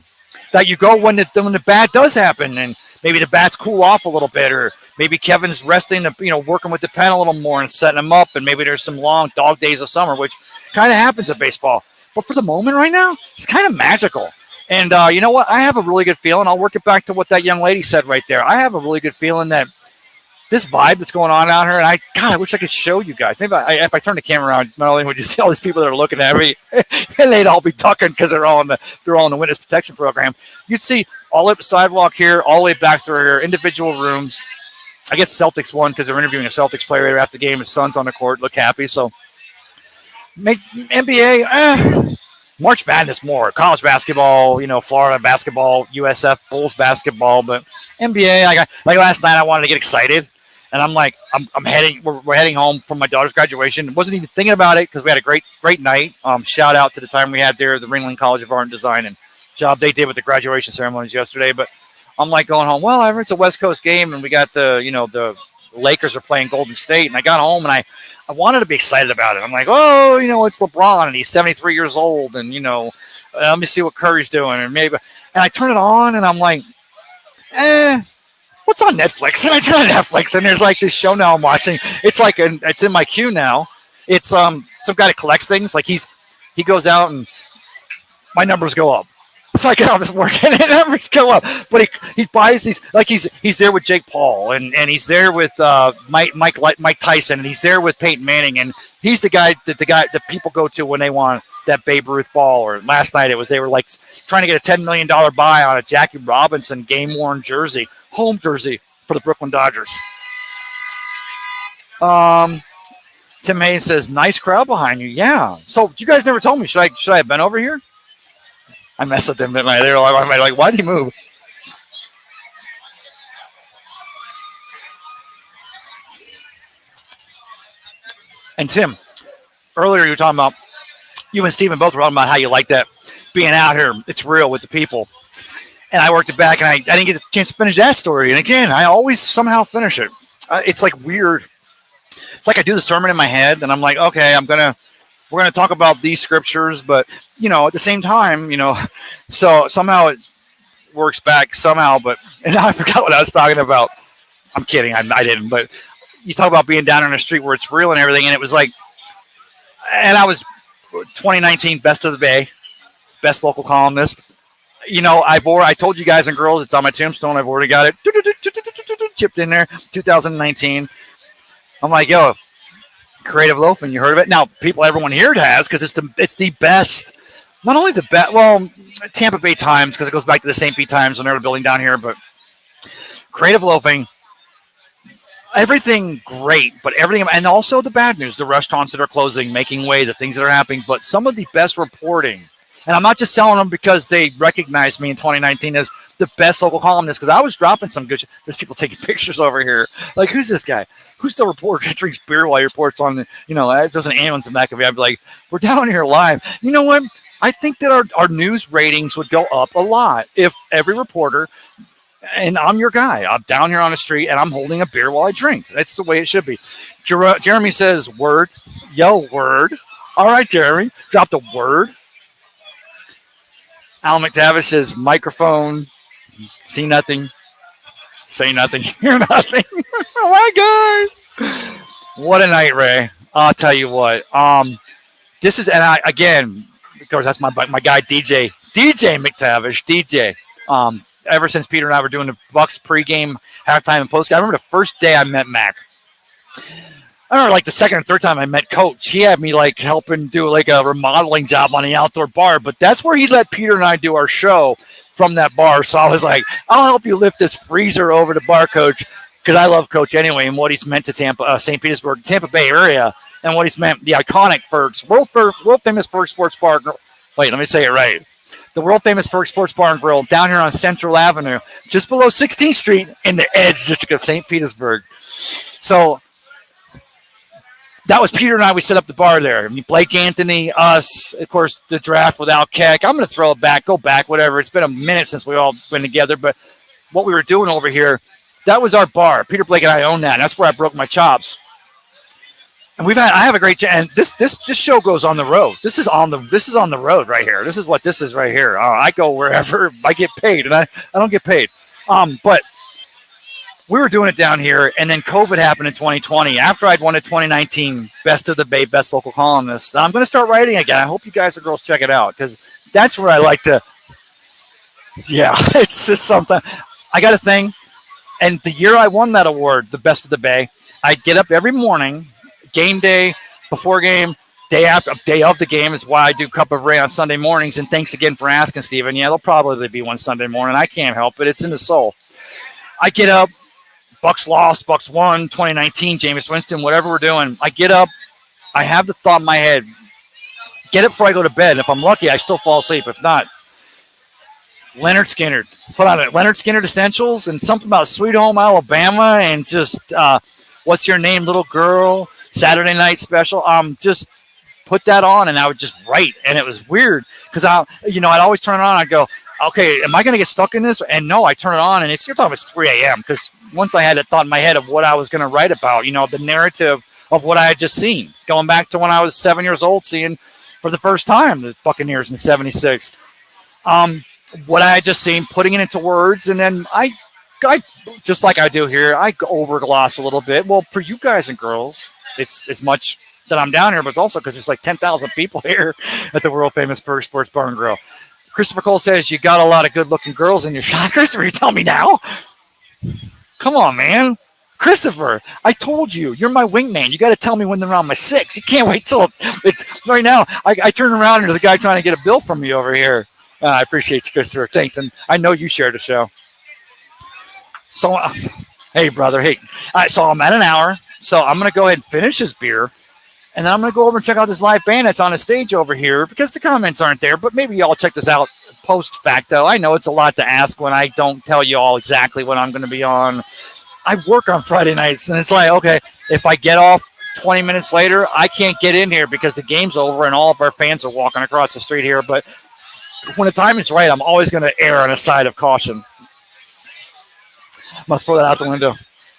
that you go when the bad does happen, and maybe the bats cool off a little bit, or maybe Kevin's resting, working with the pen a little more and setting them up, and maybe there's some long dog days of summer, which kind of happens at baseball. But for the moment right now, it's kind of magical. And you know what? I have a really good feeling. I'll work it back to what that young lady said right there. I have a really good feeling that this vibe that's going on out here, and I wish I could show you guys. Maybe if I turn the camera around, not only would you see all these people that are looking at me, and they'd all be tucking because they're all in the witness protection program. You'd see all up the sidewalk here, all the way back through here, individual rooms. I guess Celtics won because they're interviewing a Celtics player after the game. His son's on the court, look happy. So, NBA, March Madness more. College basketball, Florida basketball, USF Bulls basketball, but NBA. Like last night, I wanted to get excited, and I'm like, I'm heading. We're heading home from my daughter's graduation. Wasn't even thinking about it because we had a great night. Shout out to the time we had there at the Ringling College of Art and Design, and job they did with the graduation ceremonies yesterday. But I'm like going home. Well, it's a West Coast game, and we got the Lakers are playing Golden State, and I got home and I wanted to be excited about it. I'm like, it's LeBron, and he's 73 years old, and let me see what Curry's doing, and I turn it on, and I'm like, what's on Netflix? And I turn on Netflix, and there's like this show now I'm watching. It's like it's in my queue now. It's some guy that collects things. Like he goes out and my numbers go up. So I get on this work and the numbers go up. But he buys these, like he's there with Jake Paul, and he's there with Mike Tyson, and he's there with Peyton Manning, and he's the guy that people go to when they want that Babe Ruth ball. Or last night they were like trying to get a $10 million buy on a Jackie Robinson game-worn jersey, home jersey for the Brooklyn Dodgers. Tim Hayes says, nice crowd behind you. Yeah. So you guys never told me, should I have been over here? I messed with them, didn't I? They were like, why did he move? And Tim, earlier you were talking about, you and Steven both were talking about how you like that being out here. It's real with the people. And I worked it back, and I didn't get the chance to finish that story. And again, I always somehow finish it. It's like weird. It's like I do the sermon in my head, and I'm like, okay, we're going to talk about these scriptures, but, at the same time, so somehow it works back somehow, and now I forgot what I was talking about. I'm kidding. I didn't, but you talk about being down on the street where it's real and everything. And it was like, and I was 2019 Best of the Bay, best local columnist. I told you guys and girls, it's on my tombstone. I've already got it chipped in there, 2019. I'm like, yo, Creative Loafing, you heard of it? Now, everyone here has, because it's the best. Not only the best, well, Tampa Bay Times, because it goes back to the St. Pete Times when they were building down here, but Creative Loafing, everything great, but everything, and also the bad news, the restaurants that are closing, making way, the things that are happening, but some of the best reporting. And I'm not just selling them because they recognized me in 2019 as the best local columnist, because I was dropping some good. There's people taking pictures over here. Like, who's this guy? Who's the reporter that drinks beer while he reports on the, there's an ambulance in the back of me. I'd be like, we're down here live. You know what? I think that our news ratings would go up a lot if every reporter, and I'm your guy, I'm down here on the street and I'm holding a beer while I drink. That's the way it should be. Jeremy says, word. Yo, word. All right, Jeremy, drop the word. Alan McTavish says, microphone, see nothing, Say nothing, hear nothing. Oh my God. What a night, Ray. I'll tell you what. This is, and I, again, of course, that's my guy, DJ McTavish, DJ. Ever since Peter and I were doing the Bucks pregame, halftime, and postgame, I remember the first day I met Mac. I remember like the second or third time I met Coach, he had me like helping do like a remodeling job on the outdoor bar, but that's where he let Peter and I do our show from that bar. So I was like, I'll help you lift this freezer over the bar, Coach, because I love Coach anyway and what he's meant to Tampa, St. Petersburg, Tampa Bay area, and what he's meant, the iconic Ferg's, world famous Ferg Sports Bar. Wait, let me say it right. The world famous Ferg Sports Bar and Grill down here on Central Avenue, just below 16th Street in the Edge District of St. Petersburg. So that was Peter and I. We set up the bar there. I mean, Blake Anthony, us, of course, the draft without Keck. I'm going to throw it back, go back, whatever. It's been a minute since we've all been together, but what we were doing over here, that was our bar. Peter, Blake, and I own that. And that's where I broke my chops. And I have a great, and this show goes on the road. This is on the road right here. This is what this is right here. I go wherever I get paid, and I don't get paid. But we were doing it down here, and then COVID happened in 2020. After I'd won a 2019 Best of the Bay, Best Local Columnist, I'm going to start writing again. I hope you guys and girls check it out, because that's where I like to, yeah, it's just something. I got a thing, and the year I won that award, the Best of the Bay, I'd get up every morning, game day, before game, day of the game is why I do Cup of Ray on Sunday mornings, and thanks again for asking, Stephen. Yeah, there'll probably be one Sunday morning. I can't help it. It's in the soul. I get up, Bucks lost, Bucks won, 2019, Jameis Winston, whatever we're doing. I get up, I have the thought in my head, get it before I go to bed. If I'm lucky, I still fall asleep. If not, Leonard Skinner. Put on it, Leonard Skinner Essentials, and something about Sweet Home Alabama, and just What's Your Name, Little Girl, Saturday Night Special. Just put that on, and I would just write, and it was weird because I'd always turn it on. I'd go, okay, am I going to get stuck in this? And no, I turn it on, and you're talking it's 3 a.m. because once I had a thought in my head of what I was going to write about, the narrative of what I had just seen, going back to when I was 7 years old, seeing for the first time the Buccaneers in '76. What I had just seen, putting it into words, and then I just like I do here, I overgloss a little bit. Well, for you guys and girls, it's as much that I'm down here, but it's also because there's like 10,000 people here at the world famous Ferg Sports Bar and Grill. Christopher Cole says you got a lot of good-looking girls in your shot. Christopher, you tell me now? Come on, man. Christopher, I told you, you're my wingman. You got to tell me when they're on my six. You can't wait till it's right now. I turn around and there's a guy trying to get a bill from me over here. I appreciate you, Christopher. Thanks. And I know you share the show. So, hey, brother. Hey, so I'm at an hour. So I'm going to go ahead and finish this beer. And then I'm going to go over and check out this live band that's on the stage over here because the comments aren't there. But maybe y'all check this out post facto. I know it's a lot to ask when I don't tell you all exactly what I'm going to be on. I work on Friday nights, and it's like, okay, if I get off 20 minutes later, I can't get in here because the game's over and all of our fans are walking across the street here. But when the time is right, I'm always going to err on a side of caution. I'm going to throw that out the window.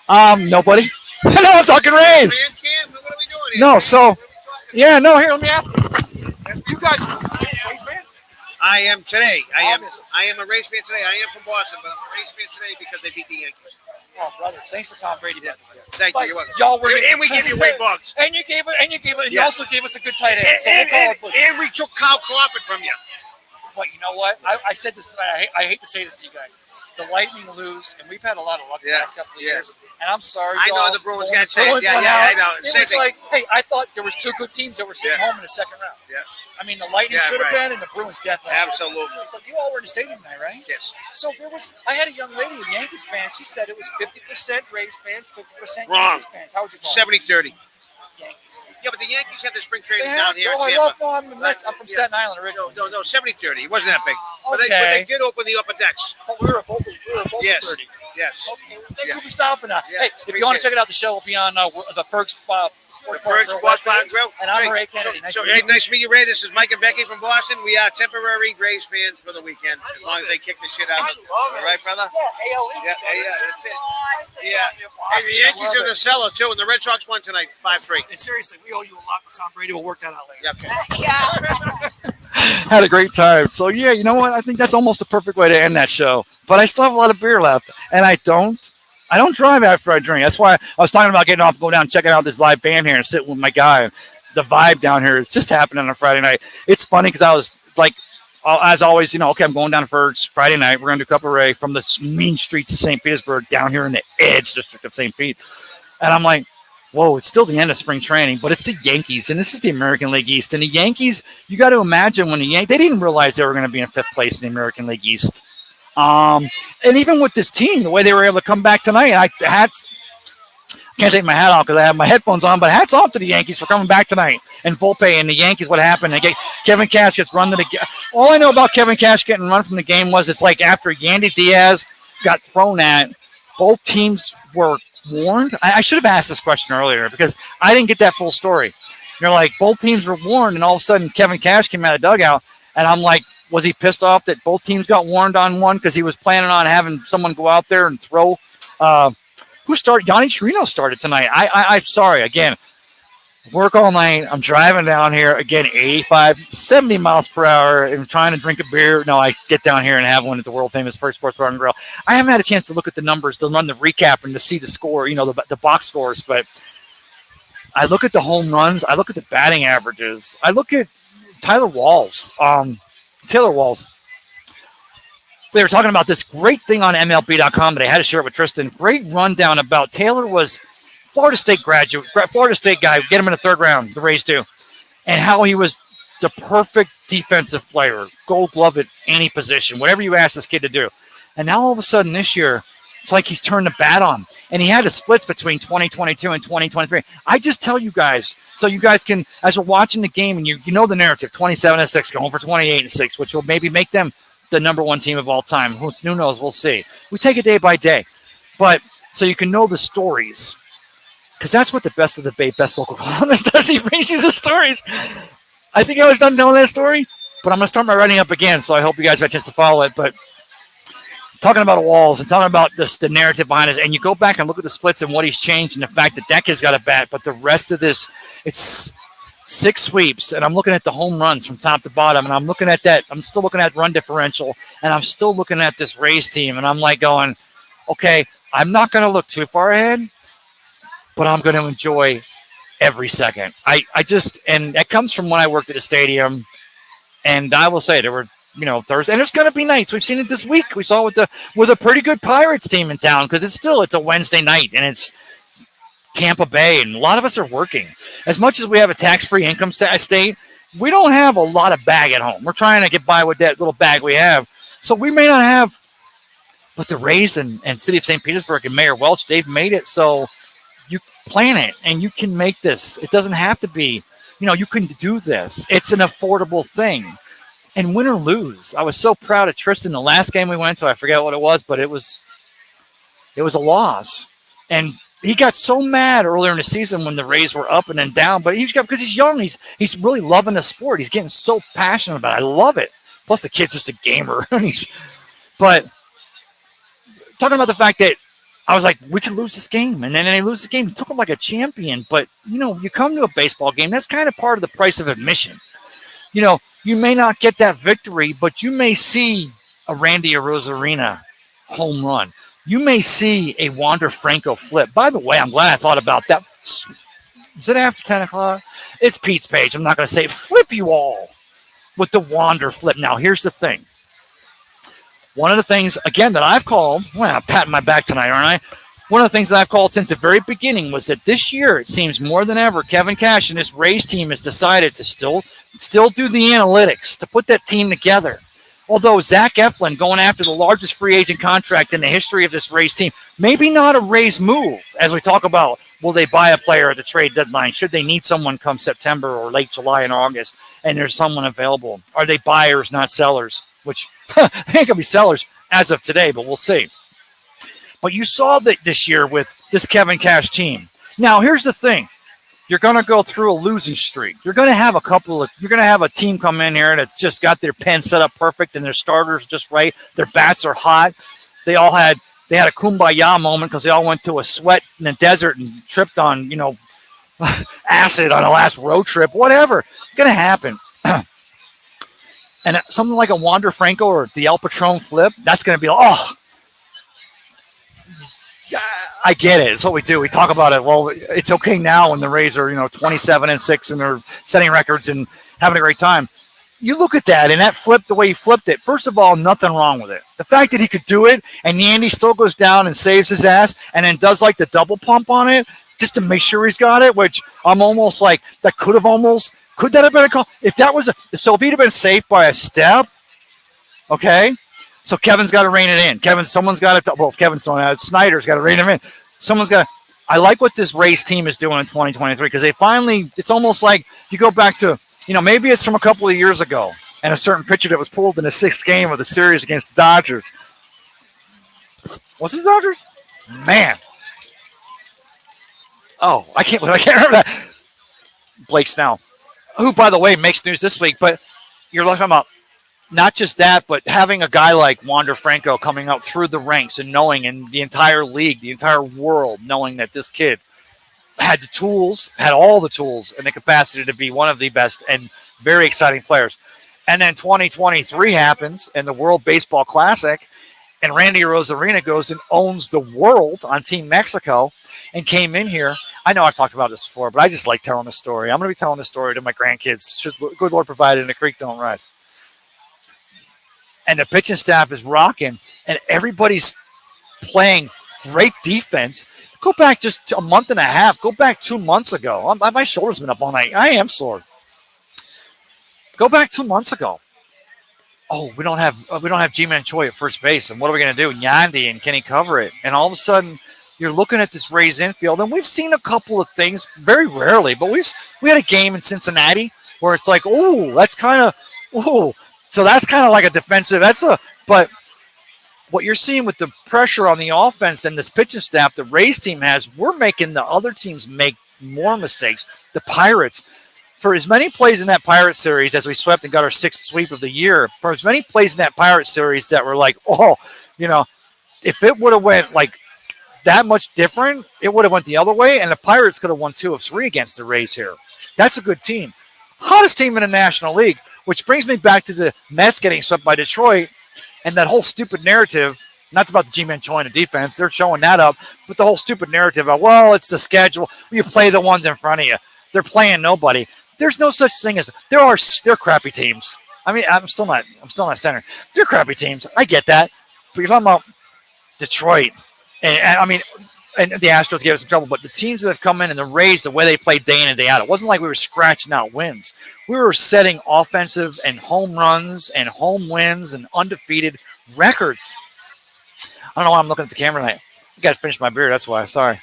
Nobody? No, I'm talking Rays. No, so, yeah, no, here, let me ask you. You guys, Rays fan? I am today. I am a Rays fan today. I am from Boston, but I'm a Rays fan today because they beat the Yankees. Oh, brother, thanks for Tom Brady. Yeah. Thank you. You're welcome. Y'all were, and we gave you Wade Boggs. And you also gave us a good tight end. And we took Kyle Crawford from you. But you know what? I said this tonight. I hate to say this to you guys. The Lightning lose, and we've had a lot of luck the last couple of years. And I'm sorry, I know the Bruins got changed. Yeah, I know. It was like, hey, I thought there was two good teams that were sitting home in the second round. Yeah. I mean, the Lightning should have been, and the Bruins definitely should have been. Absolutely. But you all were in the stadium tonight, right? Yes. So I had a young lady, a Yankees fan. She said it was 50% Rays fans, 50% Wrong. Yankees fans. How would you call it? 70-30. Yankees. Yeah, but the Yankees have their spring training They down have here to. in I Tampa. love them. I'm from Staten Island originally. No, 70-30. It wasn't that big. But Okay. they did open the upper decks. But we were vocal 30. Yes. Okay, well, thank you for stopping by. Yeah, Hey, if you want to appreciate check it out, the show will be on the Ferg Sports Bar Sports Bar and Grill. And I'm Ray Kennedy. Nice to meet you, Ray. This is Mike and Becky from Boston. We are temporary Rays fans for the weekend, as long as they kick the shit out of them. All right, brother? Yeah, AL East. Yeah, that's it. Boston. Yeah. And the Yankees are in the cellar, too, and the Red Sox won tonight, 5-3. And seriously, we owe you a lot for Tom Brady. We'll work that out later. Yeah, okay. Had a great time. So, yeah, you know what? I think that's almost a perfect way to end that show. But I still have a lot of beer left, and I don't I don't drive after I drink. That's why I was talking about getting off, go down, checking out this live band here, and sitting with my guy. The vibe down here is just happening on a Friday night. It's funny because I was like, as always, okay, I'm going down for Friday night. We're going to do Cup of Ray from the mean streets of St. Petersburg down here in the edge district of St. Pete. And I'm like, whoa, it's still the end of spring training, but it's the Yankees, and this is the American League East. And the Yankees, you got to imagine when they didn't realize they were going to be in 5th place in the American League East. And even with this team, the way they were able to come back tonight, can't take my hat off because I have my headphones on, but hats off to the Yankees for coming back tonight. And Volpe and the Yankees, what happened? Kevin Cash gets run to the game. All I know about Kevin Cash getting run from the game was it's like after Yandy Diaz got thrown at, both teams were warned. I should have asked this question earlier because I didn't get that full story. You're like, both teams were warned, and all of a sudden Kevin Cash came out of dugout, and I'm like, was he pissed off that both teams got warned on one because he was planning on having someone go out there and throw who started? Yanni Chirino started tonight. I'm sorry. Again, work all night. I'm driving down here. Again, 85, 70 miles per hour. And trying to drink a beer. No, I get down here and have one at the world famous First Sports Bar and Grill. I haven't had a chance to look at the numbers, to run the recap and to see the score, the box scores. But I look at the home runs. I look at the batting averages. I look at Taylor Walls. They were talking about this great thing on MLB.com that I had to share it with Tristan. Great rundown about Taylor was Florida State graduate, Florida State guy, get him in the 3rd round, the Rays do, and how he was the perfect defensive player, Gold Glove at any position, whatever you ask this kid to do. And now all of a sudden this year, it's like he's turned the bat on, and he had the splits between 2022 and 2023. I just tell you guys, so you guys can, as we're watching the game, and you know the narrative, 27-6, going for 28-6, which will maybe make them the number 1 team of all time. Who knows? We'll see. We take it day by day. But so you can know the stories, because that's what the best of the best local columnist does. He brings you the stories. I think I was done telling that story, but I'm going to start my writing up again, so I hope you guys have a chance to follow it. But talking about Walls and talking about the narrative behind it, and you go back and look at the splits and what he's changed and the fact that kid's got a bat, but the rest of this, it's 6 sweeps, and I'm looking at the home runs from top to bottom, and I'm looking at that. I'm still looking at run differential, and I'm still looking at this Rays team, and I'm like going, okay, I'm not going to look too far ahead, but I'm going to enjoy every second. I just, and that comes from when I worked at a stadium, and I will say there were, Thursday, and there's going to be nights. We've seen it this week. We saw it with a pretty good Pirates team in town because it's a Wednesday night, and it's Tampa Bay, and a lot of us are working. As much as we have a tax-free income state, we don't have a lot of bag at home. We're trying to get by with that little bag we have. So we may not have, but the Rays and City of St. Petersburg and Mayor Welch, they've made it so you plan it and you can make this. It doesn't have to be, you can do this. It's an affordable thing. And win or lose, I was so proud of Tristan. The last game we went to, I forget what it was, but it was a loss. And he got so mad earlier in the season when the Rays were up and then down, but because he's young, he's really loving the sport. He's getting so passionate about it. I love it. Plus, the kid's just a gamer. But talking about the fact that I was like, we could lose this game, and then they lose the game. He took him like a champion. But you come to a baseball game. That's kind of part of the price of admission. You may not get that victory, but you may see a Randy Arozarena home run. You may see a Wander Franco flip. By the way, I'm glad I thought about that. Is it after 10 o'clock? It's Pete's page. I'm not going to say flip you all with the Wander flip. Now, here's the thing. One of the things, again, that I've called, well, I'm patting my back tonight, aren't I? One of the things that I've called since the very beginning was that this year, it seems more than ever, Kevin Cash and his Rays team has decided to still do the analytics, to put that team together. Although Zach Eflin going after the largest free agent contract in the history of this Rays team, maybe not a Rays move, as we talk about, will they buy a player at the trade deadline? Should they need someone come September or late July and August, and there's someone available? Are they buyers, not sellers? Which, they ain't going to be sellers as of today, but we'll see. But you saw that this year with this Kevin Cash team. Now, here's the thing. You're going to go through a losing streak. You're going to have a team come in here that's just got their pen set up perfect and their starters just right. Their bats are hot. They had a kumbaya moment because they all went to a sweat in the desert and tripped on, acid on a last road trip, whatever. It's going to happen. And something like a Wander Franco or the El Patron flip, that's going to be I get it. It's what we do. We talk about it. Well, it's okay now when the Rays are 27-6 and they're setting records and having a great time. You look at that and that flip, the way he flipped it. First of all, nothing wrong with it. The fact that he could do it and Yandy still goes down and saves his ass and then does like the double pump on it just to make sure he's got it, which I'm almost like that could that have been a call? If he'd have been safe by a step, okay. So Kevin's got to rein it in. Someone's got to. Well, if Kevin's throwing out, Snyder's got to rein him in. Someone's got to. I like what this Rays team is doing in 2023 because they finally. It's almost like you go back to maybe it's from a couple of years ago and a certain pitcher that was pulled in the 6th game of the series against the Dodgers. Was it the Dodgers? Man. Oh, I can't remember that. Blake Snell, who by the way makes news this week, but you're looking him up. Not just that, but having a guy like Wander Franco coming up through the ranks and knowing in the entire league, the entire world, knowing that this kid had all the tools and the capacity to be one of the best and very exciting players. And then 2023 happens and the World Baseball Classic, and Randy Arozarena goes and owns the world on Team Mexico and came in here. I know I've talked about this before, but I just like telling the story. I'm going to be telling the story to my grandkids. Should good Lord provide and the creek don't rise. And the pitching staff is rocking, and everybody's playing great defense. Go back just a month and a half. Go back 2 months ago. My shoulder's been up all night. I am sore. Go back 2 months ago. Oh, we don't have G-Man Choi at first base, and what are we going to do? Yandy, and can he cover it? And all of a sudden, you're looking at this Rays infield, and we've seen a couple of things very rarely, but we had a game in Cincinnati where it's like, oh, that's kind of, oh. So that's kind of like a defensive. But what you're seeing with the pressure on the offense and this pitching staff the Rays team has, we're making the other teams make more mistakes. The Pirates, for as many plays in that Pirates series as we swept and got our 6th sweep of the year, for as many plays in that Pirates series that were like, if it would have went like that much different, it would have went the other way, and the Pirates could have won 2 of 3 against the Rays here. That's a good team. Hottest team in the National League. Which brings me back to the Mets getting swept by Detroit and that whole stupid narrative, not about the G-Man Choi and the defense, they're showing that up, but the whole stupid narrative of, well, it's the schedule. You play the ones in front of you. They're playing nobody. There's no such thing as they're crappy teams. I mean, I'm still not center. They're crappy teams. I get that. But you're talking about Detroit. And I mean, and the Astros gave us some trouble, but the teams that have come in and the Rays, the way they played day in and day out, it wasn't like we were scratching out wins. We were setting offensive and home runs and home wins and undefeated records. I don't know why I'm looking at the camera tonight. I got to finish my beer. That's why. Sorry.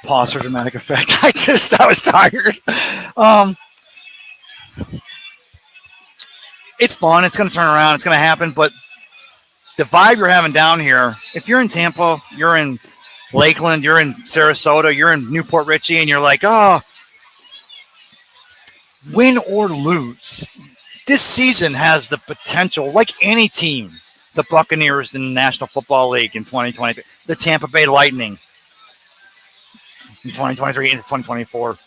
Pause for dramatic effect. I was tired. It's fun. It's going to turn around. It's going to happen. But the vibe you're having down here, if you're in Tampa, you're in Lakeland, you're in Sarasota, you're in Newport Richie, and you're like, oh, win or lose, this season has the potential, like any team, the Buccaneers in the National Football League in 2023, the Tampa Bay Lightning in 2023 into 2024,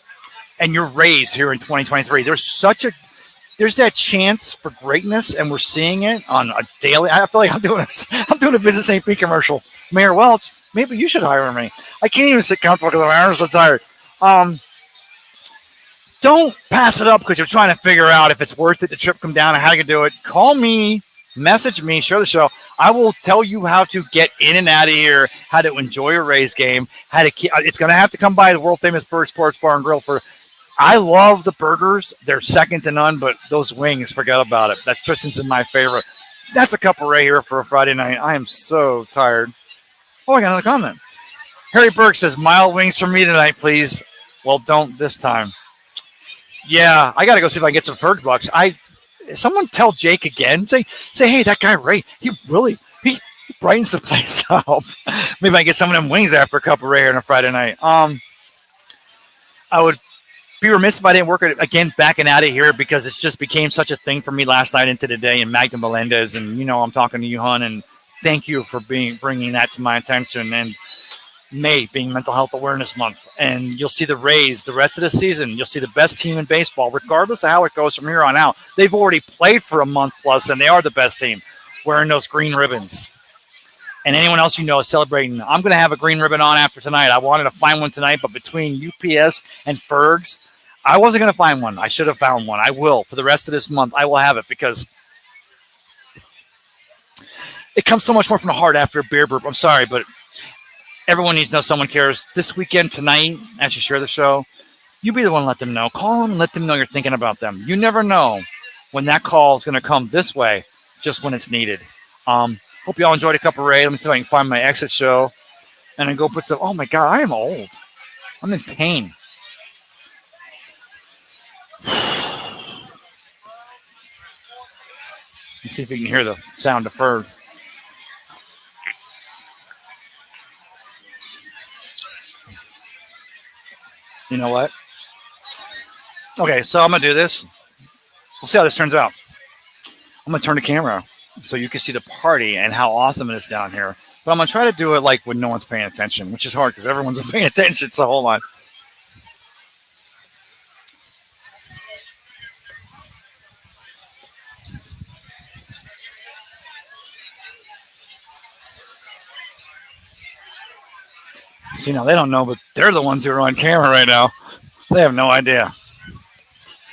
and your Rays here in 2023. There's that chance for greatness, and we're seeing it on a daily. I feel like I'm doing a Business AP commercial. Mayor Welch, maybe you should hire me. I can't even sit comfortable because I'm so tired. Don't pass it up because you're trying to figure out if it's worth it to trip come down and how you can do it. Call me, message me, share the show. I will tell you how to get in and out of here, how to enjoy a Rays game, how to keep. It's going to have to come by the world famous Bird Sports Bar and Grill for. I love the burgers. They're second to none, but those wings, forget about it. That's Tristan's my favorite. That's a cup of Ray here for a Friday night. I am so tired. Oh, I got another comment. Harry Burke says, mild wings for me tonight, please. Well, don't this time. Yeah, I got to go see if I can get some Ferg bucks. Someone tell Jake again. Say, hey, that guy Ray, he brightens the place up. Maybe I can get some of them wings after a cup of Ray here on a Friday night. I would be remiss if I didn't work it again backing out of here because it's just became such a thing for me last night into today. And Magda Melendez, and I'm talking to you, hon, and thank you for bringing that to my attention. And May being Mental Health Awareness Month, and you'll see the Rays the rest of the season. You'll see the best team in baseball, regardless of how it goes from here on out. They've already played for a month plus, and they are the best team, wearing those green ribbons. And anyone else you know is celebrating. I'm going to have a green ribbon on after tonight. I wanted to find one tonight, but between UPS and Fergs, I wasn't going to find one. I should have found one. I will. For the rest of this month, I will have it because it comes so much more from the heart after a beer burp. I'm sorry, but everyone needs to know someone cares. This weekend, tonight, as you share the show, you be the one to let them know. Call them and let them know you're thinking about them. You never know when that call is going to come this way, just when it's needed. Hope you all enjoyed a cup of Ray. Let me see if I can find my exit show and then go put some. Oh my God, I am old. I'm in pain. Let's see if you can hear the sound of Fergs. You know what? Okay, so I'm going to do this. We'll see how this turns out. I'm going to turn the camera so you can see the party and how awesome it is down here. But I'm going to try to do it like when no one's paying attention, which is hard because everyone's paying attention, so hold on. See, now they don't know, but they're the ones who are on camera right now. They have no idea.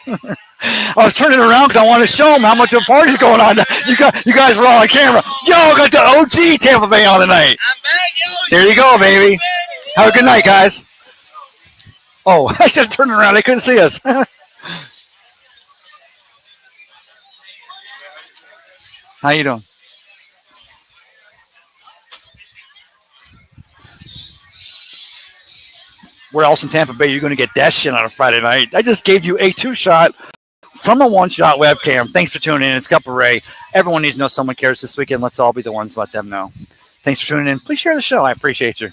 I was turning around because I wanted to show them how much of a party's going on. You guys were all on camera. Yo, got the OG Tampa Bay on tonight. I'm back, yo. There you go, baby. Have a good night, guys. Oh, I should have turned around. They couldn't see us. How you doing? Where else in Tampa Bay are you going to get that shit on a Friday night? I just gave you a 2-shot from a 1-shot webcam. Thanks for tuning in. It's Cup of Ray. Everyone needs to know someone cares this weekend. Let's all be the ones to let them know. Thanks for tuning in. Please share the show. I appreciate you.